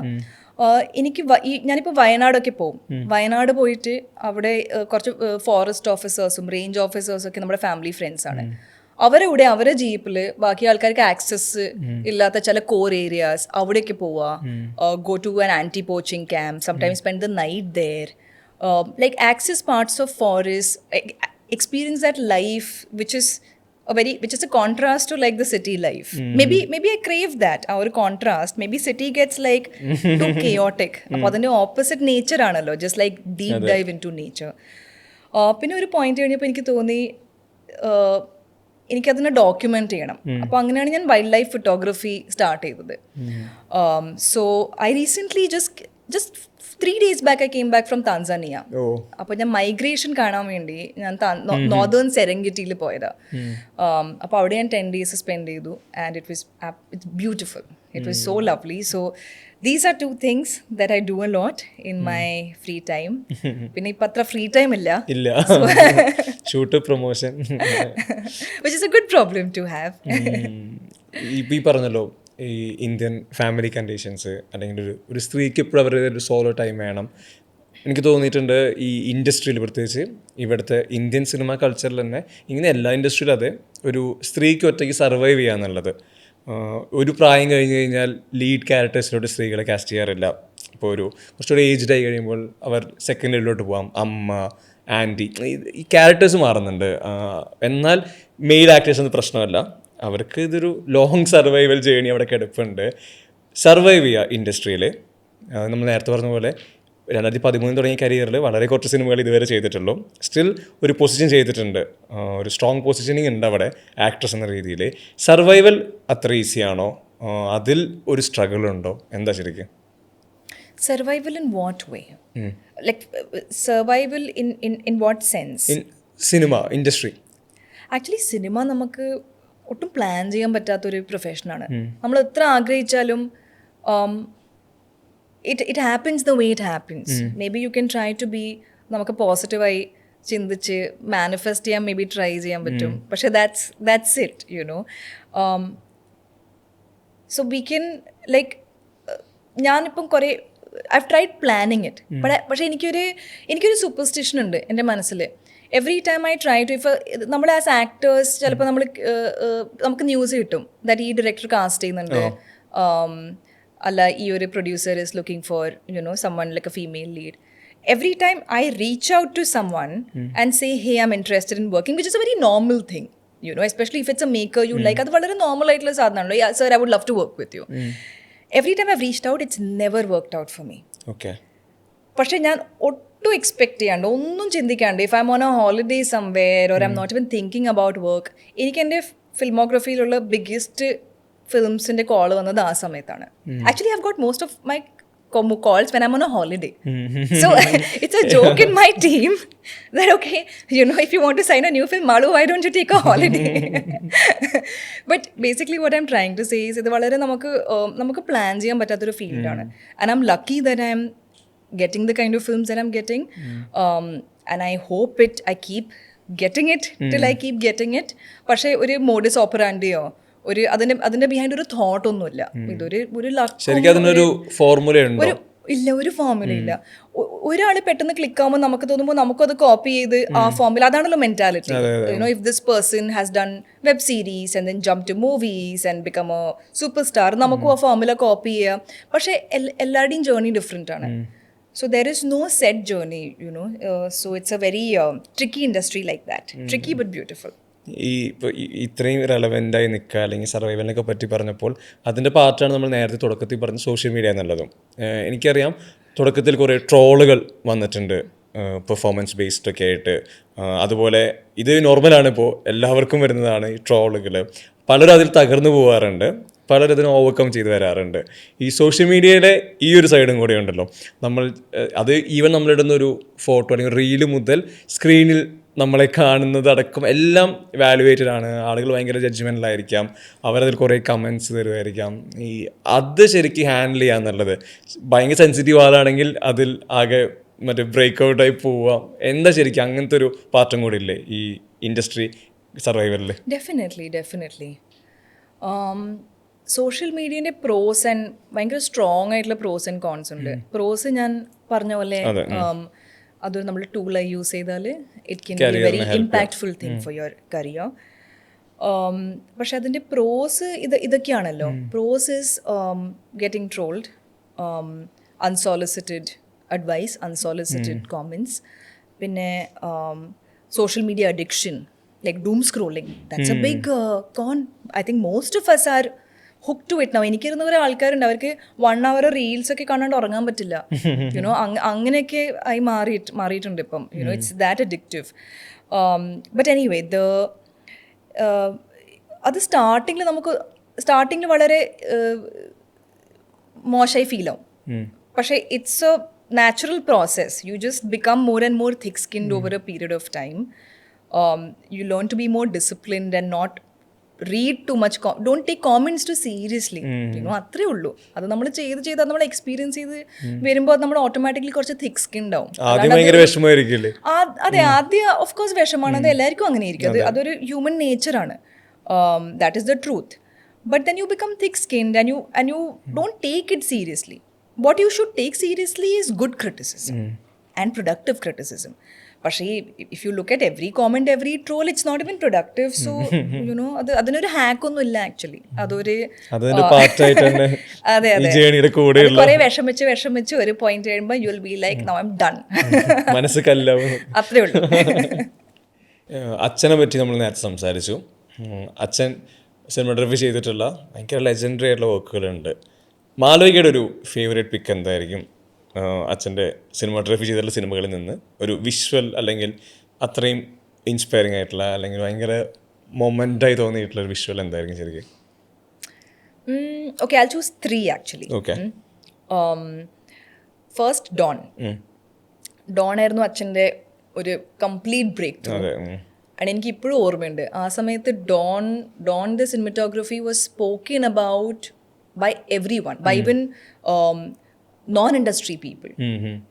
എനിക്ക് ഞാനിപ്പോൾ വയനാടൊക്കെ പോകും. വയനാട് പോയിട്ട് അവിടെ കുറച്ച് ഫോറസ്റ്റ് ഓഫീസേഴ്സും റേഞ്ച് ഓഫീസേഴ്സും ഒക്കെ നമ്മുടെ ഫാമിലി ഫ്രണ്ട്സാണ്. അവരെ കൂടെ അവരെ ജീപ്പിൽ ബാക്കി ആൾക്കാർക്ക് ആക്സസ് ഇല്ലാത്ത ചില കോർ ഏരിയാസ് അവിടേക്ക് പോവുക, go to an anti poaching camp, sometimes spend the night there, like access parts of forest, experience that life which is a contrast to like the city life. Maybe I crave that, our contrast. Maybe city gets like too chaotic. അപ്പോൾ അതിൻ്റെ opposite nature ആണല്ലോ, just like deep dive into nature. പിന്നെ ഒരു point കഴിഞ്ഞപ്പോൾ എനിക്ക് തോന്നി എനിക്കതിനെ document ചെയ്യണം. അപ്പോൾ അങ്ങനെയാണ് ഞാൻ വൈൽഡ് ലൈഫ് ഫോട്ടോഗ്രാഫി സ്റ്റാർട്ട് ചെയ്തത്. So I recently just 3 days back I came back from Tanzania. അപ്പോൾ ഞാൻ മൈഗ്രേഷൻ കാണാൻ വേണ്ടി ഞാൻ നോർത്തേൺ സെരംഗിറ്റിയിൽ പോയതാണ്. അപ്പോൾ അവിടെ ഞാൻ 10 days സ്പെൻഡ് ചെയ്തു. And it's beautiful. It was so lovely. So these are 2 things that I do a lot in my free time. പിന്നെ ഇപ്പം അത്ര ഫ്രീ ടൈം ഇല്ല, shoot promotion, which is a good problem to have. ഈ പറഞ്ഞല്ലോ ഈ Indian family conditions, അല്ലെങ്കിൽ ഒരു സ്ത്രീക്ക് ഇപ്പോഴും അവരുടെ ഒരു സോളോ ടൈം വേണം. എനിക്ക് തോന്നിയിട്ടുണ്ട് ഈ ഇൻഡസ്ട്രിയിൽ, പ്രത്യേകിച്ച് ഇവിടുത്തെ ഇന്ത്യൻ സിനിമ കൾച്ചറിൽ തന്നെ ഇങ്ങനെ എല്ലാ ഇൻഡസ്ട്രിയിലും അതെ, ഒരു സ്ത്രീക്ക് ഒറ്റയ്ക്ക് സർവൈവ് ചെയ്യാന്നുള്ളത്. ഒരു പ്രായം കഴിഞ്ഞ് കഴിഞ്ഞാൽ ലീഡ് ക്യാരക്ടേഴ്സിലോട്ട് സ്ത്രീകളെ കാസ്റ്റ് ചെയ്യാറില്ല. ഇപ്പോൾ ഒരു കുറച്ചുകൂടി ഏജ്ഡ് ആയി കഴിയുമ്പോൾ അവർ സെക്കൻഡ് ലെവലിലോട്ട് പോകാം, അമ്മ, ആൻറ്റി, ഈ ക്യാരക്ടേഴ്സ് മാറുന്നുണ്ട്. എന്നാൽ മെയിൽ ആക്ടേഴ്സ് ഒന്നും പ്രശ്നമല്ല, അവർക്ക് ഇതൊരു ലോങ് സർവൈവൽ ജേണി അവിടെ കിടപ്പുണ്ട്. സർവൈവ് ചെയ്യുക ഇൻഡസ്ട്രിയിൽ. നമ്മൾ നേരത്തെ പറഞ്ഞ പോലെ 2013 തുടങ്ങിയ കരിയറിൽ വളരെ കുറച്ച് സിനിമകൾ ഇതുവരെ ചെയ്തിട്ടുള്ളൂ. സ്റ്റിൽ ഒരു പൊസിഷൻ ചെയ്തിട്ടുണ്ട്, ഒരു സ്ട്രോങ് പൊസിഷനിങ് ഉണ്ട് അവിടെ ആക്ട്രസ് എന്ന രീതിയിൽ. സർവൈവൽ അത്ര ഈസിയാണോ? അതിൽ ഒരു സ്ട്രഗിൾ ഉണ്ടോ? എന്താ ശരിക്കും? Survival in what way? Like survival in what sense? Cinema industry? Actually cinema നമുക്ക് ഒട്ടും പ്ലാൻ ചെയ്യാൻ പറ്റാത്തൊരു പ്രൊഫഷനാണ്. നമ്മൾ എത്ര ആഗ്രഹിച്ചാലും it happens the way it happens. Maybe you can try to be, നമുക്ക് പോസിറ്റീവായി ചിന്തിച്ച് മാനിഫെസ്റ്റ് ചെയ്യാൻ മേ ബി ട്രൈ ചെയ്യാൻ പറ്റും. പക്ഷേ that's it, you know. So we can like, ഞാനിപ്പം കുറേ ഐ ട്രൈഡ് പ്ലാനിങ് ഇറ്റ്. പക്ഷേ എനിക്കൊരു സൂപ്പർസ്റ്റിഷൻ ഉണ്ട് എൻ്റെ മനസ്സിൽ. Every time I try to, if നമ്മൾ ആസ് ആക്ടേഴ്സ് ചിലപ്പോൾ നമുക്ക് ന്യൂസ് കിട്ടും ദാറ്റ് ഈ ഡയറക്ടർ കാസ്റ്റ് ചെയ്യുന്നുണ്ട്, അല്ല ഈ ഒരു producer is looking for someone like a female lead. Every time I reach out to someone and say, hey, I'm interested in working, which is a very normal thing, especially if it's a maker you like. അത് വളരെ normal ആയിട്ടുള്ള സാധനമാണല്ലോ. Yeah, sir, I would love to work with you. Every time I've reached out, it's never worked out for me. Okay. പക്ഷേ ഞാൻ ഒട്ടും expect ചെയ്യാണ്ട്, ഒന്നും ചിന്തിക്കാണ്ട്, if I'm on a holiday somewhere or I'm not even thinking about work, എനിക്ക് എൻ്റെ ഫിൽമോഗ്രഫിയിലുള്ള biggest ഫിലിംസിൻ്റെ കോൾ വന്നത് ആ സമയത്താണ്. Actually I have got most of my calls when I'm on a holiday. So it's a joke in my team that, okay, if you want to sign a new film, Malu, why don't you take a holiday? But basically what I'm trying to say is, ഇത് വളരെ നമുക്ക് plan ചെയ്യാൻ പറ്റാത്തൊരു ഫീൽഡാണ്. And I'm lucky that I'm getting the kind of films that I'm getting. And I hope I keep getting it till I keep getting it. പക്ഷേ ഒരു modus operandi അതിന്റെ behind ഒരു തോട്ട് ഒന്നുമില്ല. ഇതൊരു ഇല്ല, ഒരു ഫോർമുല ഇല്ല. ഒരാൾ പെട്ടെന്ന് ക്ലിക്ക് ആകുമ്പോൾ നമുക്ക് തോന്നുമ്പോൾ നമുക്കത് കോപ്പി ചെയ്ത് ആ ഫോർമുല, അതാണല്ലോ mentality. If this person has done web series and then jump to movies and become a super star, നമുക്കും ആ ഫോർമുല കോപ്പി ചെയ്യാം. പക്ഷേ എല്ലാവരുടെയും ജേർണി ഡിഫറെൻ്റ് ആണ്. So there is no set journey, so it's a very tricky industry like that. Tricky but beautiful. ഇപ്പോൾ ഇത്രയും റെലവെൻ്റായി നിൽക്കുക അല്ലെങ്കിൽ സർവൈവലിനൊക്കെ പറ്റി പറഞ്ഞപ്പോൾ അതിൻ്റെ പാർട്ടാണ് നമ്മൾ നേരത്തെ തുടക്കത്തിൽ പറഞ്ഞ സോഷ്യൽ മീഡിയ എന്നുള്ളതും. എനിക്കറിയാം തുടക്കത്തിൽ കുറേ ട്രോളുകൾ വന്നിട്ടുണ്ട് പെർഫോമൻസ് ബേസ്ഡ് ഒക്കെ ആയിട്ട്. അതുപോലെ ഇത് നോർമലാണ്, ഇപ്പോൾ എല്ലാവർക്കും വരുന്നതാണ് ഈ ട്രോളുകൾ. പലരും അതിൽ തകർന്നു പോകാറുണ്ട്, പലരും അതിനെ ഓവർകം ചെയ്ത് വരാറുണ്ട്. ഈ സോഷ്യൽ മീഡിയയുടെ ഈ ഒരു സൈഡും കൂടെ ഉണ്ടല്ലോ. അത് ഈവൻ നമ്മളിടുന്ന ഒരു ഫോട്ടോ അല്ലെങ്കിൽ റീല് മുതൽ സ്ക്രീനിൽ നമ്മളെ കാണുന്നത് അടക്കം എല്ലാം വാലുവേറ്റഡ് ആണ്. ആളുകൾ ഭയങ്കര ജഡ്ജ്മെൻറ്റിലായിരിക്കാം, അവരതിൽ കുറേ കമൻറ്റ്സ് തരുമായിരിക്കാം. അത് ശരിക്കും ഹാൻഡിൽ ചെയ്യുക എന്നുള്ളത്, ഭയങ്കര സെൻസിറ്റീവ് ആളാണെങ്കിൽ അതിൽ ആകെ ബ്രേക്ക്-ഔട്ടായി പോവാം. എന്താ ശരിക്കും അങ്ങനത്തെ ഒരു പാർട്ടും കൂടി ഇല്ലേ ഈ ഇൻഡസ്ട്രി സർവൈവലിൽ? ഡെഫിനറ്റ്ലി സോഷ്യൽ മീഡിയൻ്റെ പ്രോസ് ആൻഡ് ഭയങ്കര സ്ട്രോങ് ആയിട്ടുള്ള പ്രോസ് ആൻഡ് കോൺസ് ഉണ്ട്. പ്രോസ് ഞാൻ പറഞ്ഞ പോലെ അതൊരു നമ്മൾ ടൂളായി യൂസ് ചെയ്താൽ it can be very impactful thing for your career. പക്ഷെ അതിൻ്റെ പ്രോസ് ഇതൊക്കെയാണല്ലോ. Pros is getting trolled, unsolicited advice, unsolicited comments, പിന്നെ social media addiction, like doom scrolling. That's a big con. I think most of us are hooked to it now. എനിക്കിരുന്ന കുറേ ആൾക്കാരുണ്ട്, അവർക്ക് 1 hour റീൽസൊക്കെ കാണാണ്ട് ഉറങ്ങാൻ പറ്റില്ല. അങ്ങനെയൊക്കെ ആയി മാറിയിട്ടുണ്ട് ഇപ്പം. It's that addictive. But anyway അത് സ്റ്റാർട്ടിങ്ങിൽ വളരെ മോശമായി ഫീൽ ആവും. പക്ഷേ it's A natural process. You just become more and more thick-skinned over a period of time. You learn to be more disciplined and not read too much. Don't take comments too seriously. അത്രേ ഉള്ളൂ. അത് നമ്മൾ ചെയ്ത് അത് നമ്മൾ experience ചെയ്ത് വരുമ്പോൾ നമ്മൾ ഓട്ടോമാറ്റിക്കലി കുറച്ച് തിക് സ്കിൻഡ് ആവും. അതെ, ആദ്യം ഓഫ് കോഴ്സ് വിഷമാണ്. അത് എല്ലാവർക്കും അങ്ങനെ ആയിരിക്കും. അതൊരു ഹ്യൂമൻ നേച്ചറാണ്. That is the truth. But then you become thick skinned and you don't take it seriously. What you should take seriously is good criticism and productive criticism. പക്ഷേ if you look at every comment, every troll, it's not even productive. So അതിനൊരു hack ഒന്നും ഇല്ല actually. അതൊരു അതെ കുറെ വിഷമിച്ച് ഒരു point കഴിയുമ്പോൾ you will be like now I M done. മനസ്സ് കല്ലാവും. അത്രേ ഉള്ളൂ. അച്ഛനെ പറ്റി നമ്മൾ നേരത്തെ സംസാരിച്ചു. അച്ഛൻ സിനിമാറ്റോഗ്രഫി ചെയ്തിട്ടുള്ള ഭയങ്കര ലെജൻഡറി ആയിട്ടുള്ള വർക്കുകളുണ്ട്. മാലവികയുടെ ഒരു ഫേവറേറ്റ് പിക്ക് എന്തായിരിക്കും? അച്ഛൻ്റെ സിനിമാറ്റോഗ്രഫി ചെയ്തിട്ടുള്ള സിനിമകളിൽ നിന്ന് ഒരു വിഷ്വൽ അല്ലെങ്കിൽ അത്രയും ഇൻസ്പയറിംഗ് ആയിട്ടുള്ള അല്ലെങ്കിൽ ഭയങ്കര മൊമെൻ്റായി തോന്നിയിട്ടുള്ള ഒരു വിഷ്വൽ എന്തായിരിക്കും ശരിക്കും? Okay, I'll choose 3 actually. Okay. First, Dawn ആയിരുന്നു അച്ഛൻ്റെ ഒരു കംപ്ലീറ്റ് ബ്രേക്ക് ത്രൂ. അതെ. ആൻഡ് എനിക്ക് ഇപ്പോഴും ഓർമ്മയുണ്ട് ആ സമയത്ത് Dawn the cinematography was spoken about by everyone, by even non industry people.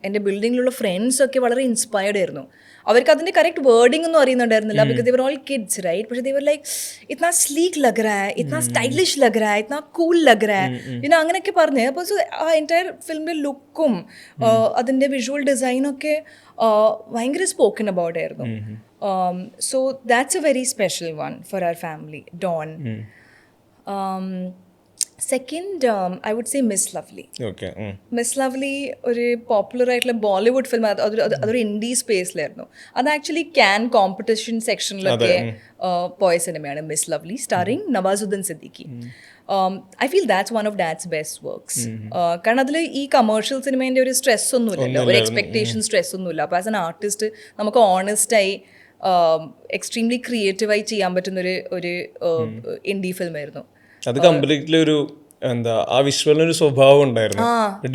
എൻ്റെ ബിൽഡിങ്ങിലുള്ള ഫ്രണ്ട്സ് ഒക്കെ വളരെ ഇൻസ്പയർഡ് ആയിരുന്നു. അവർക്ക് അതിൻ്റെ കറക്റ്റ് വേർഡിംഗ് ഒന്നും അറിയുന്നുണ്ടായിരുന്നില്ല, because they were all kids right. പക്ഷേ ദേ വർ ലൈക്ക് ഇത്നാ സ്ലീക്ക് ലഗ് രഹാ ഹൈ, ഇത്നാ സ്റ്റൈലിഷ് ലഗ് രഹാ ഹൈ, ഇത്നാ കൂൾ ലഗ് രഹാ ഹൈ, പിന്നെ അങ്ങനെയൊക്കെ പറഞ്ഞ്. അപ്പോൾ സോ ആ എൻറ്റയർ ഫിലിമിൻ്റെ ലുക്കും അതിൻ്റെ വിഷ്വൽ ഡിസൈനൊക്കെ ഭയങ്കര സ്പോക്കൻ അബൌട്ട് ആയിരുന്നു. So that's a very special one for our family, Don. Second I would say Miss Lovely. Miss Lovely ഒരു പോപ്പുലർ ആയിട്ടുള്ള ബോളിവുഡ് ഫിലിം. അതൊരു ഇൻഡി സ്പേസിലായിരുന്നു. അത് ആക്ച്വലി ക്യാൻ കോമ്പറ്റീഷൻ സെക്ഷനിലൊക്കെ പോയ സിനിമയാണ് Miss Lovely, starring Nawazuddin Siddiqui. I feel that's one of that's best works. കാരണം അതിൽ ഈ കമേഴ്ഷ്യൽ സിനിമേൻ്റെ ഒരു സ്ട്രെസ് ഒന്നുമില്ലല്ലോ, ഒരു എക്സ്പെക്ടേഷൻ സ്ട്രെസ് ഒന്നുമില്ല. അപ്പോൾ ആസ് എൻ ആർട്ടിസ്റ്റ് നമുക്ക് ഓണസ്റ്റായി എക്സ്ട്രീംലി ക്രിയേറ്റീവായി ചെയ്യാൻ പറ്റുന്ന ഒരു ഇൻഡി ഫിലിമായിരുന്നു. അത് കംപ്ലീറ്റ്ലി ഒരു എന്താ ആ വിഷ്വലിനൊരു സ്വഭാവം ഉണ്ടായിരുന്നു,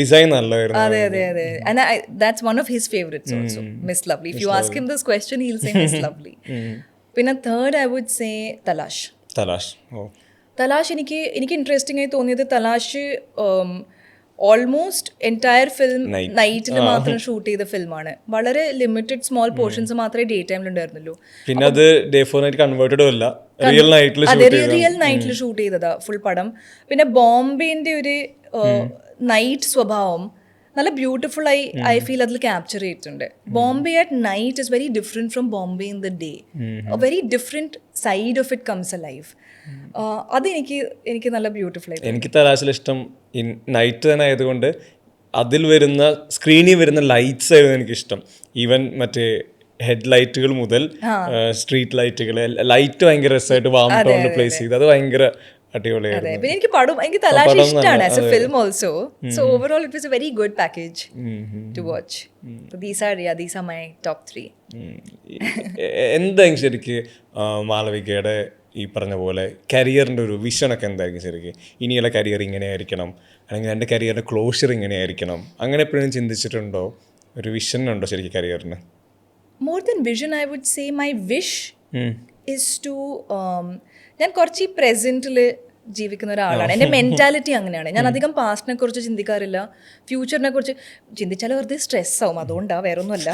ഡിസൈൻ നല്ലതായിരുന്നു. അതെ അതെ അതെ. And that's one of his favourites also, miss lovely. If you ask him this question he will say Miss lovely. പിന്നെ third eye would say Talaash. Talaash എനിക്ക് ഇൻട്രസ്റ്റിംഗ് ആയി തോന്നിയത്, തലാഷ് ഓൾമോസ്റ്റ് എൻറ്റയർ ഫിലിം നൈറ്റിൽ മാത്രം ഷൂട്ട് ചെയ്ത ഫിലിമാണ്. വളരെ ലിമിറ്റഡ് സ്മോൾ പോർഷൻസ് മാത്രമേ ഡേ ടൈമിൽ ഉണ്ടായിരുന്നുള്ളൂ. പിന്നെ അത് ഡേ ഫോർ നൈറ്റ് കൺവേർട്ടഡും അല്ല, റിയൽ നൈറ്റിൽ ഷൂട്ട് ചെയ്തതാ ഫുൾ പടം. പിന്നെ ബോംബെന്റെ ഒരു നൈറ്റ് സ്വഭാവം നല്ല ബ്യൂട്ടിഫുൾ ആയി ഐ ഫീൽ അതിൽ ക്യാപ്ചർ ചെയ്തിട്ടുണ്ട്. Bombay at night is very different from Bombay in the day. Very different side of it comes A life. അതെനിക്ക് നല്ല ബ്യൂട്ടിഫുൾ ആയി. എനിക്ക് തലാശിൽ ഇഷ്ടം നൈറ്റ് തന്നെ ആയതുകൊണ്ട് അതിൽ വരുന്ന സ്ക്രീനിൽ വരുന്ന ലൈറ്റ്സ് ആയിരുന്നു എനിക്കിഷ്ടം. ഈവൻ മറ്റേ ഹെഡ് ലൈറ്റുകൾ മുതൽ സ്ട്രീറ്റ് ലൈറ്റുകൾ, ലൈറ്റ് ഭയങ്കര രസമായിട്ട് വാം ടോണിൽ പ്ലേസ് ചെയ്ത് അത് ഭയങ്കര അടിപൊളിയായിരുന്നു. പിന്നെ എനിക്ക് തലാഷ് ഇഷ്ടമാണ് as a film also. So overall it was a very good package to watch. These are my top 3. എന്തായാലും ശരിക്ക് മാളവികയുടെ ഈ പറഞ്ഞ പോലെ കരിയറിൻ്റെ ഒരു വിഷനൊക്കെ എന്തായിരിക്കും ശരിക്കും? ഇനിയുള്ള കരിയർ ഇങ്ങനെയായിരിക്കണം, അല്ലെങ്കിൽ എൻ്റെ കരിയറിൻ്റെ ക്ലോഷർ ഇങ്ങനെയായിരിക്കണം, അങ്ങനെ എപ്പോഴും ചിന്തിച്ചിട്ടുണ്ടോ? ഒരു വിഷൻ ഉണ്ടോ ശരിക്കും കരിയറിന്? More than vision I would say my wish is to ഞാൻ കുറച്ച് ഈ പ്രസൻറ്റിൽ ജീവിക്കുന്ന ഒരാളാണ്. എൻ്റെ മെൻറ്റാലിറ്റി അങ്ങനെയാണ്. ഞാൻ അധികം പാസ്റ്റിനെ കുറിച്ച് ചിന്തിക്കാറില്ല, ഫ്യൂച്ചറിനെ കുറിച്ച് ചിന്തിച്ചാൽ വെറുതെ സ്ട്രെസ് ആവും. അതുകൊണ്ടാണ്, വേറെ ഒന്നുമല്ല.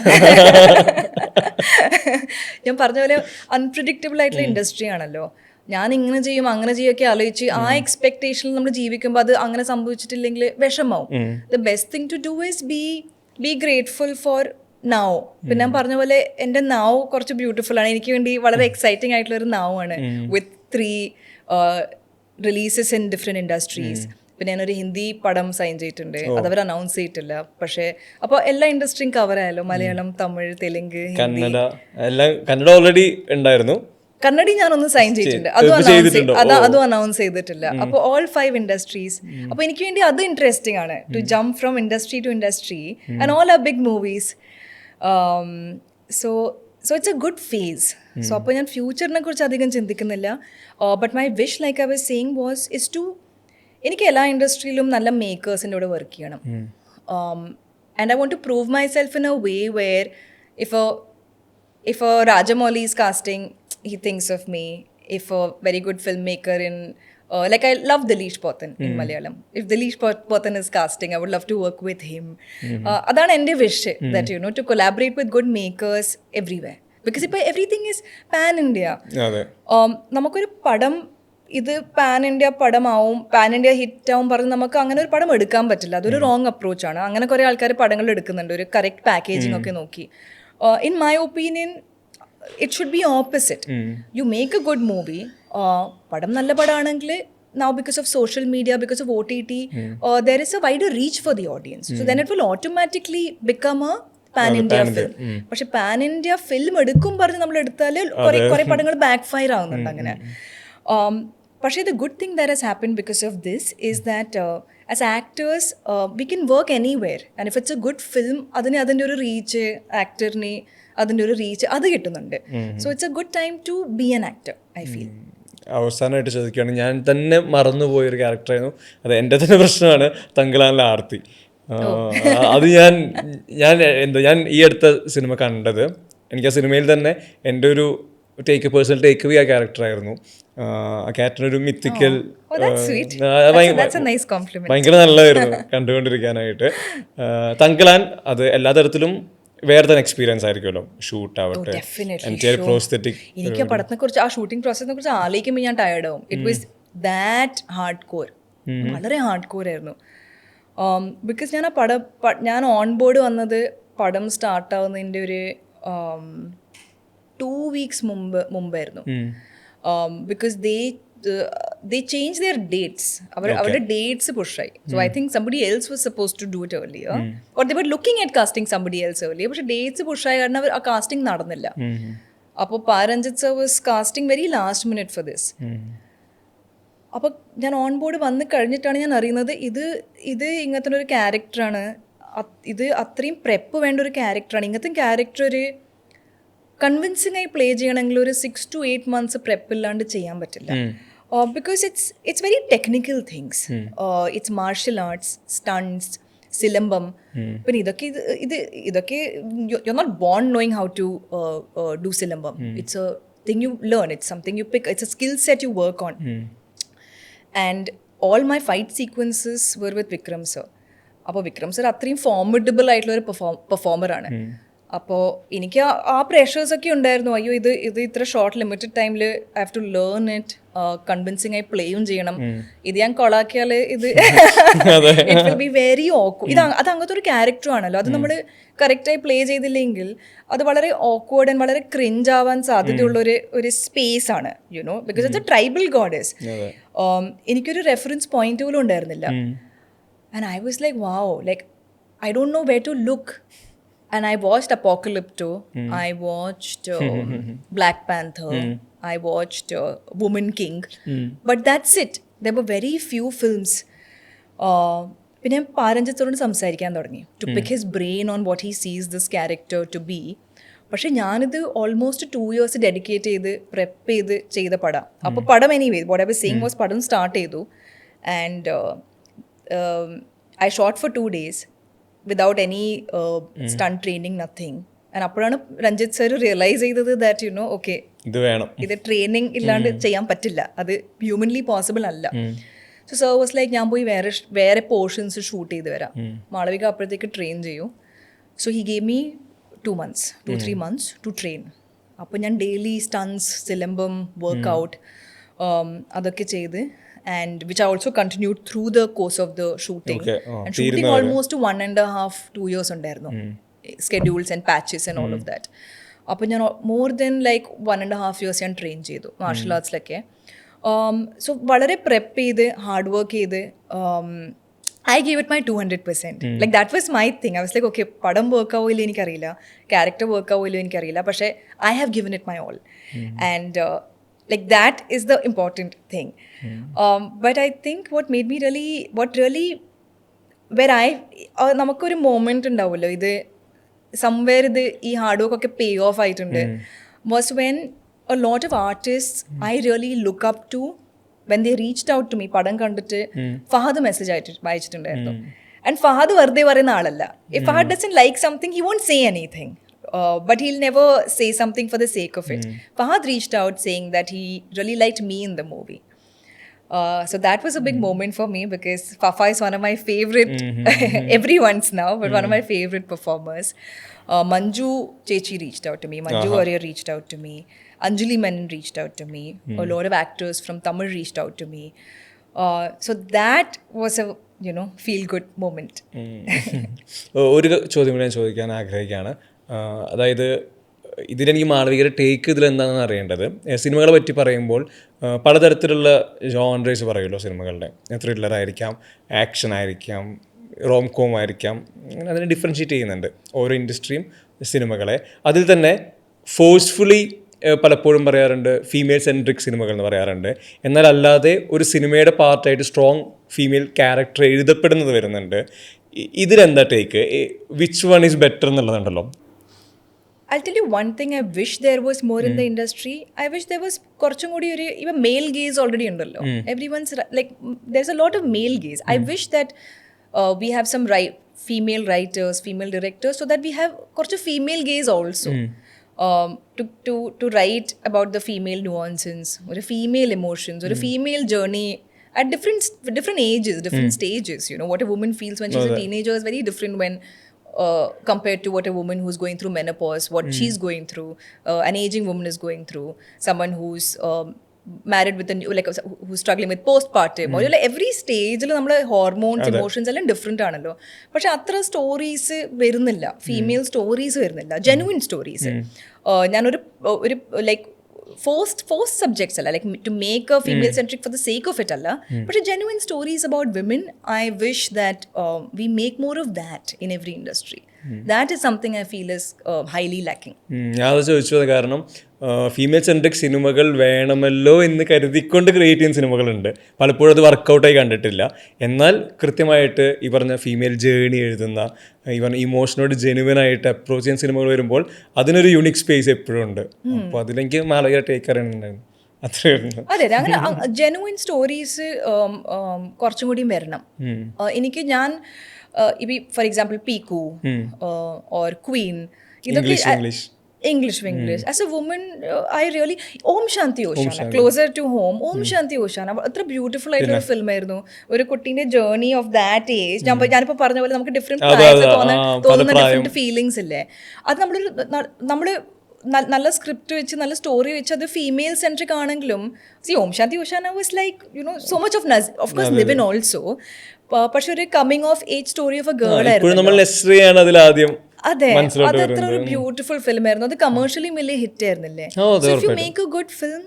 ഞാൻ പറഞ്ഞ പോലെ അൺപ്രഡിക്റ്റബിൾ ആയിട്ടുള്ള ഇൻഡസ്ട്രി ആണല്ലോ. ഞാൻ ഇങ്ങനെ ചെയ്യും അങ്ങനെ ചെയ്യുമൊക്കെ ആലോചിച്ച് ആ എക്സ്പെക്ടേഷനിൽ നമ്മൾ ജീവിക്കുമ്പോൾ അത് അങ്ങനെ സംഭവിച്ചിട്ടില്ലെങ്കിൽ വിഷമാവും. The best thing to do is be grateful for now. പിന്നെ ഞാൻ പറഞ്ഞ പോലെ എൻ്റെ നൗ കുറച്ച് ബ്യൂട്ടിഫുൾ ആണ്. എനിക്ക് വേണ്ടി വളരെ എക്സൈറ്റിംഗ് ആയിട്ടുള്ള ഒരു നൗ ആണ്, വിത്ത് 3 റിലീസസ് ഇൻ ഡിഫറെൻറ്റ് ഇൻഡസ്ട്രീസ്. പിന്നെ ഞാനൊരു ഹിന്ദി പടം സൈൻ ചെയ്തിട്ടുണ്ട്, അതവർ അനൗൺസ് ചെയ്തിട്ടില്ല. പക്ഷേ അപ്പോൾ എല്ലാ ഇൻഡസ്ട്രിയും കവർ ആയാലോ, മലയാളം, തമിഴ്, തെലുങ്ക്, കന്നഡ ഓൾറെഡി ഉണ്ടായിരുന്നു. കന്നഡി ഞാനൊന്ന് സൈൻ ചെയ്തിട്ടുണ്ട്, അതും അനൗൺസ് ചെയ്തിട്ടില്ല. അപ്പോൾ ഓൾ 5 ഇൻഡസ്ട്രീസ്. അപ്പോൾ എനിക്ക് വേണ്ടി അത് ഇൻട്രസ്റ്റിംഗ് ആണ്, to jump from industry to industry and all are big movies. So it's a good phase. So അപ്പോൾ ഞാൻ ഫ്യൂച്ചറിനെ കുറിച്ച് അധികം ചിന്തിക്കുന്നില്ല. But my wish, like I was saying, was is to എനിക്ക് എല്ലാ ഇൻഡസ്ട്രിയിലും നല്ല മേക്കേഴ്സിൻ്റെ കൂടെ വർക്ക് ചെയ്യണം. And I want to prove myself in a way where if a Rajamouli is casting, he thinks of me. If a very good filmmaker in like I love Dileesh Pothen in Malayalam. If Dileesh Pothen is casting, I would love to work with him. Adana ende wish that to collaborate with good makers everywhere, because ipo everything is pan India. നമുക്കൊരു പടം ഇത് pan India പടമാവും, pan India hit ആവും പറഞ്ഞ് നമുക്ക് അങ്ങനെ ഒരു പടം എടുക്കാൻ പറ്റില്ല. അതൊരു റോങ് അപ്രോച്ചാണ്. അങ്ങനെ കുറേ ആൾക്കാർ പടങ്ങൾ എടുക്കുന്നുണ്ട് ഒരു കറക്റ്റ് പാക്കേജിംഗ് ഒക്കെ നോക്കി. In my opinion, it should be opposite. You make a good movie, padam nalla padaanengil now because of social media, because of OTT, there is a wider reach for the audience. So then it will automatically become a pan India film. പക്ഷെ pan India film എടുക്കും പറഞ്ഞ് നമ്മൾ എടുത്താൽ കുറേ പടങ്ങൾ back fire ആവുന്നുണ്ട് അങ്ങനെ. പക്ഷേ the good thing that has happened because of this is that as actors we can work anywhere, and if it's a good film അതിൻ്റെ ഒരു റീച്ച്, ആക്ടറിന് അതിൻ്റെ ഒരു റീച്ച് അത് കിട്ടുന്നുണ്ട്. So it's a good time to be an actor, I feel. അവസാനമായിട്ട് ചോദിക്കുകയാണ്, ഞാൻ തന്നെ മറന്നുപോയൊരു ക്യാരക്ടറായിരുന്നു, അത് എൻ്റെ തന്നെ പ്രശ്നമാണ്, തങ്കലാനിലെ ആർത്തി. അത് ഞാൻ ഈ അടുത്ത സിനിമ കണ്ടത് എനിക്ക് ആ സിനിമയിൽ തന്നെ എൻ്റെ ഒരു പേഴ്സണൽ ടേക്ക് അവേ ആ ക്യാരക്ടറായിരുന്നു. ആ ക്യാരക്ടറിനൊരു മിത്തിക്കൽ ഭയങ്കര നല്ലതായിരുന്നു കണ്ടുകൊണ്ടിരിക്കാനായിട്ട്. തങ്കലാൻ അത് എല്ലാ തരത്തിലും വേറെ തന്നെ എക്സ്പീരിയൻസ് ആയിരിക്കുമല്ലോ. ഷൂട്ട് ആവട്ടെ, പ്രോസ്തെറ്റിക്. എനിക്ക് പടത്തിനെ കുറിച്ച് ആ ഷൂട്ടിംഗ് പ്രോസസ്സിനെ കുറിച്ച് ആലോചിക്കുമ്പോൾ ഞാൻ ടയർഡ് ആവും. It was that hard core, വളരെ ഹാർഡ് കോർ ആയിരുന്നു. ബിക്കോസ് ഞാൻ ആ ഞാൻ ഓൺ ബോർഡ് വന്നത് പടം സ്റ്റാർട്ടാവുന്നതിൻ്റെ ഒരു 2 weeks മുമ്പായിരുന്നു. Because they changed their dates. അവരുടെ dates പുഷായി. So I think somebody else was supposed to do it earlier. Or they were looking at casting somebody else earlier. പക്ഷെ dates പുഷായി കാരണം ആ കാസ്റ്റിംഗ് നടന്നില്ല. അപ്പോൾ Pa Ranjith sir was casting very last minute for this. അപ്പോൾ ഞാൻ on board വന്ന് കഴിഞ്ഞിട്ടാണ് ഞാൻ അറിയുന്നത് ഇത് ഇങ്ങനത്തെ ഒരു ക്യാരക്ടറാണ്. ഇത് അത്രയും പ്രെപ്പ് വേണ്ട ഒരു ക്യാരക്ടറാണ്. ഇങ്ങനത്തെ ക്യാരക്ടർ ഒരു കൺവിൻസിംഗ് ആയി പ്ലേ ചെയ്യണമെങ്കിൽ ഒരു 6 to 8 months പ്രെപ്പ് ഇല്ലാണ്ട് ചെയ്യാൻ പറ്റില്ല. Because it's very technical things. It's martial arts, stunts, സിലമ്പം. പിന്നെ ഇതൊക്കെ you're not born knowing how to do സിലമ്പം. It's a thing you learn. It's something you pick. It's a skill set you work on. And all my fight sequences were with Vikram sir. അപ്പോൾ Vikram sir അത്രയും formidable ആയിട്ടുള്ള ഒരു പെർഫോമറാണ്. അപ്പോൾ എനിക്ക് ആ പ്രഷേഴ്സൊക്കെ ഉണ്ടായിരുന്നു. അയ്യോ ഇത് ഇത്ര ഷോർട്ട് ലിമിറ്റഡ് ടൈമിൽ I have to learn it, convincing ആയി പ്ലേയും ചെയ്യണം. ഇത് ഞാൻ കൊളാക്കിയാൽ ഇത് it will be very awkward. അത് അങ്ങനത്തെ ഒരു ക്യാരക്ടർ ആണല്ലോ. അത് നമ്മൾ കറക്റ്റായി പ്ലേ ചെയ്തില്ലെങ്കിൽ അത് വളരെ ഓക്വേർഡ് ആൻഡ് വളരെ ക്രിഞ്ച് ആവാൻ സാധ്യതയുള്ള ഒരു സ്പേസ് ആണ്, you know, because it's A tribal goddess. എനിക്കൊരു റെഫറൻസ് പോയിന്റ് പോലും ഉണ്ടായിരുന്നില്ല. And I was like, wow, like, I don't know where to look. And I watched Apocalypto, I watched Black Panther, I watched Woman King, but that's it. There were very few films. പിന്നെ പാരഞ്ജിത്തോട് സംസാരിക്കാൻ തുടങ്ങി, to pick his brain on what he sees this character to be. പക്ഷെ ഞാനിത് almost 2 years dedicate ചെയ്ത് prep ചെയ്ത പടം. അപ്പോൾ പടം anyway what I was seeing was പടം സ്റ്റാർട്ട് ചെയ്തു. And I shot for 2 days without any stunt training, nothing. And അപ്പോഴാണ് രഞ്ജിത്ത് സർ റിയലൈസ് ചെയ്തത് ദാറ്റ് യു നോ ഓക്കെ ഇത് ട്രെയിനിങ് ഇല്ലാണ്ട് ചെയ്യാൻ പറ്റില്ല, അത് ഹ്യൂമൻലി പോസിബിൾ അല്ല. സോ സർ വാസ് ലൈക്ക് ഞാൻ പോയി വേറെ പോർഷൻസ് ഷൂട്ട് ചെയ്ത് വരാം, മാളവിക അപ്പോഴത്തേക്ക് ട്രെയിൻ ചെയ്യൂ. So he gave me 2 months to train. അപ്പോൾ ഞാൻ ഡെയിലി സ്റ്റൺസ്, സിലമ്പം, വർക്ക്ഔട്ട് അതൊക്കെ ചെയ്ത്, and which I also continued through the course of the shooting. And shooting almost 1.5-2 years ഉണ്ടായിരുന്നു, schedules and patches and all of that. അപ്പോൾ ഞാൻ more than like 1.5 years ഞാൻ train ചെയ്തു marshal ആർട്സിലൊക്കെ. So വളരെ prep ചെയ്ത് hard work ചെയ്ത് I gave it my 200%. Like that was my thing. I was like, okay, പടം work ആവില്ല എനിക്കറിയില്ല, ക്യാരക്ടർ വർക്ക് ആവില്ല എനിക്കറിയില്ല, പക്ഷേ I have given it my all. And like that is the important thing. But I think what made me really where I നമുക്കൊരു moment ഉണ്ടാവുമല്ലോ, ഇത് somewhere ഇത് ഈ ഹാർഡ് വർക്ക് ഒക്കെ പേ ഓഫ് ആയിട്ടുണ്ട്, was when a lot of artists I really look up to, when they reached out to me, പടം കണ്ടിട്ട് Fahad message അയച്ചിട്ടുണ്ടായിരുന്നു. And Fahad വെറുതെ പറയുന്ന ആളല്ല. If Fahad doesn't like something, he won't say anything. But he'll never say something for the sake of it. Fahad reached out saying that he really liked me in the movie. So that was a big moment for me, because Fafa is one of my favorite, everyone's now, but one of my favorite performers. Manju Chechi reached out to me, Manju Warrior reached out to me, Anjali Menon reached out to me, a lot of actors from Tamil reached out to me. So that was a, you know, feel good moment. ഒരു ചോദ്യം കൂടി ഞാൻ ചോദിക്കാൻ ആഗ്രഹിക്കുകയാണ്. അതായത് ഇതിലെനിക്ക് മാളവികയുടെ take ഇതിലെന്താണെന്ന് അറിയേണ്ടത്. സിനിമകളെ പറ്റി പറയുമ്പോൾ പലതരത്തിലുള്ള ജോൺറേസ് പറയുമല്ലോ സിനിമകളുടെ. ത്രില്ലർ ആയിരിക്കാം, ആക്ഷൻ ആയിരിക്കാം, റോം കോം ആയിരിക്കാം, അതിനെ ഡിഫറൻഷ്യേറ്റ് ചെയ്യുന്നുണ്ട് ഓരോ ഇൻഡസ്ട്രിയും സിനിമകളെ. അതിൽ തന്നെ ഫോഴ്സ്ഫുള്ളി പലപ്പോഴും പറയാറുണ്ട് ഫീമെയിൽ സെൻട്രിക് സിനിമകൾ എന്ന് പറയാറുണ്ട്. എന്നാൽ അല്ലാതെ ഒരു സിനിമയുടെ പാർട്ടായിട്ട് സ്ട്രോങ് ഫീമെയിൽ ക്യാരക്ടർ എഴുതപ്പെടുന്നത് വരുന്നുണ്ട്. ഇതിലെന്താ take? Which one is better എന്നുള്ളതുണ്ടല്ലോ. I'll tell you one thing I wish there was more in the industry. I wish there was കുറച്ചും കൂടി ഒരു even male gaze already ഉണ്ടല്ലോ. Everyone's like there's a lot of male gaze. I wish that we have some female writers, female directors, so that we have കുറച്ച് female gaze also. to write about the female nuances or a female emotions or a female journey at different ages, different stages. You know, what a woman feels when she's a teenager is very different when compared to what a woman who's going through menopause, what she's going through, an aging woman is going through, someone who's married with a new, like who's struggling with postpartum, or like every stage നമ്മുടെ hormones emotions എല്ലാം different ആണല്ലോ. പക്ഷെ അത്ര stories വരുന്നില്ല, female stories വരുന്നില്ല, genuine stories. ഞാനൊരു like forced subjects അല്ല, like to make a female centric for the sake of it അല്ല, പക്ഷെ genuine stories about women. I wish that we make more of that in every industry. That is something I feel is highly lacking. ഞാൻ അത് ചോദിച്ചത് കാരണം female centric സിനിമകൾ വേണമല്ലോ എന്ന് കരുതിക്കൊണ്ട് create ചെയ്യുന്ന സിനിമകളുണ്ട്. പലപ്പോഴും അത് വർക്കൗട്ടായി കണ്ടിട്ടില്ല. എന്നാൽ കൃത്യമായിട്ട് ഈ പറഞ്ഞ ഫീമെയിൽ ജേണി എഴുതുന്ന, ഈ പറഞ്ഞ ഇമോഷനോട് ജെനുവിനായിട്ട് അപ്രോച്ച് ചെയ്യുന്ന സിനിമകൾ വരുമ്പോൾ അതിനൊരു യുണീക് സ്പേസ് എപ്പോഴും ഉണ്ട്. അപ്പോൾ അതിലെനിക്ക് മാളവിക ടേക്ക് അറിയുന്നുണ്ടായിരുന്നു. അതെ, അങ്ങനെ ജെനുവിൻ സ്റ്റോറീസ് കുറച്ചും കൂടിയും വരണം. എനിക്ക് ഞാൻ for example Piku or Queen, ഇതൊക്കെ English. As a woman, I really... Om Shanthi Oshana, Closer to Home. Om Shanthi Oshana, അത്ര ബ്യൂട്ടിഫുൾ ആയിട്ടുള്ള ഒരു ഫിലിം ആയിരുന്നു. ഒരു കുട്ടീൻ്റെ ജേർണി ഓഫ് ദാറ്റ് ഏജ്. ഞാനിപ്പോൾ പറഞ്ഞ പോലെ നമുക്ക് ഡിഫറെൻറ്റ് പ്രായത്തിൽ തോന്നുന്ന ഡിഫറെൻറ്റ് ഫീലിങ്സ് ഇല്ലേ, അത് നമ്മൾ നല്ല സ്ക്രിപ്റ്റ് വെച്ച് നല്ല സ്റ്റോറി വെച്ച് അത് ഫീമെയിൽ സെൻട്രിക് ആണെങ്കിലും Om Shanti Oshana was like so much of course live in also. പക്ഷെ ഒരു coming of age story of a girl ആയിരുന്നു. അതെ, അത് അത്ര ഒരു ബ്യൂട്ടിഫുൾ ഫിലിം ആയിരുന്നു. അത് കമേഴ്ഷ്യലി വലിയ ഹിറ്റ് ആയിരുന്നില്ലേ. So if you make a good film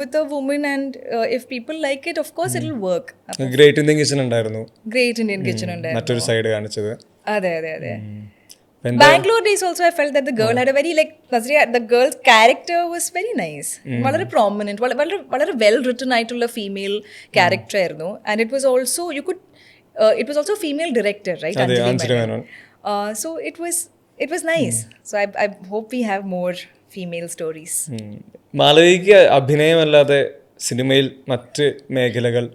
with a woman and if people like it, of course it will work. Great Indian kitchen ഉണ്ടായിരുന്നു, ഗ്രേറ്റ് ഇന്ത്യൻ കിച്ചൺ ഉണ്ടായിരുന്നു, മറ്റൊരു സൈഡ് കാണിച്ചത്. അതെ. Bangalore Days also I felt that the girl had a very like Nazriya, the girl's character was very nice. വളരെ prominent, വളരെ well written ആയിട്ടുള്ള female character ആയിരുന്നു. And it was also it was also a female director, right? Anthikad Menon. So it was nice. So I hope we have more female stories. മാളവികയ്ക്ക് അഭിനയമല്ലാതെ സിനിമയിൽ മറ്റ് മേഖലകൾ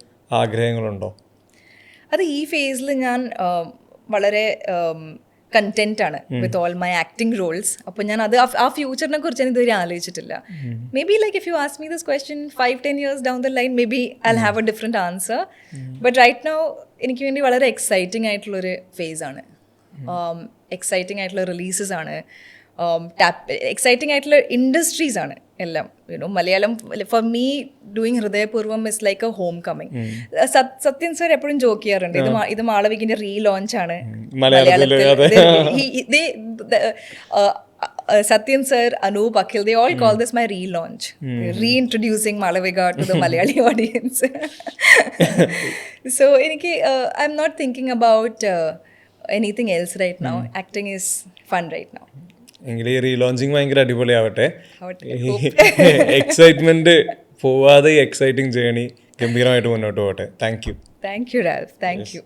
ആഗ്രഹങ്ങളുണ്ടോ? അത് ഈ ഫേസിൽ ഞാൻ വളരെ കണ്ടന്റ് ആണ് with all my acting roles. അപ്പോൾ ഞാൻ അത് ആ ഫ്യൂച്ചറിനെ കുറിച്ച് ഞാൻ ഇതുവരെ ആലോചിച്ചിട്ടില്ല. Maybe like if you ask me this question 5-10 years down the line, maybe I will have a different answer. But right now എനിക്ക് വേണ്ടി വളരെ എക്സൈറ്റിംഗ് ആയിട്ടുള്ളൊരു ഫേസ് ആണ്. എക്സൈറ്റിംഗ് ആയിട്ടുള്ള റിലീസസ് ആണ്, എക്സൈറ്റിംഗ് ആയിട്ടുള്ള ഇൻഡസ്ട്രീസ് ആണ് എല്ലാം. Malayalam for me doing Hridayapoorvam is like a homecoming. Sathyan sir എപ്പോഴും ജോക്ക് ചെയ്യാറുണ്ട്, ഇത് മാളവികിന്റെ റീ ലോഞ്ച് ആണ് മലയാളത്തിൽ. Sathyan sir, Anoop, Akhil, they all call this my relaunch. Reintroducing Malavika to the Malayali audience. So I'm not thinking about anything else right now. Acting is fun right now. എങ്കിൽ ഈ റീലോഞ്ചിങ് ഭയങ്കര അടിപൊളിയാവട്ടെ. Excitement പോവാതെ exciting journey ഗംഭീരമായിട്ട് മുന്നോട്ട് പോകട്ടെ. Thank you. Thank you, Ralph. Thank you.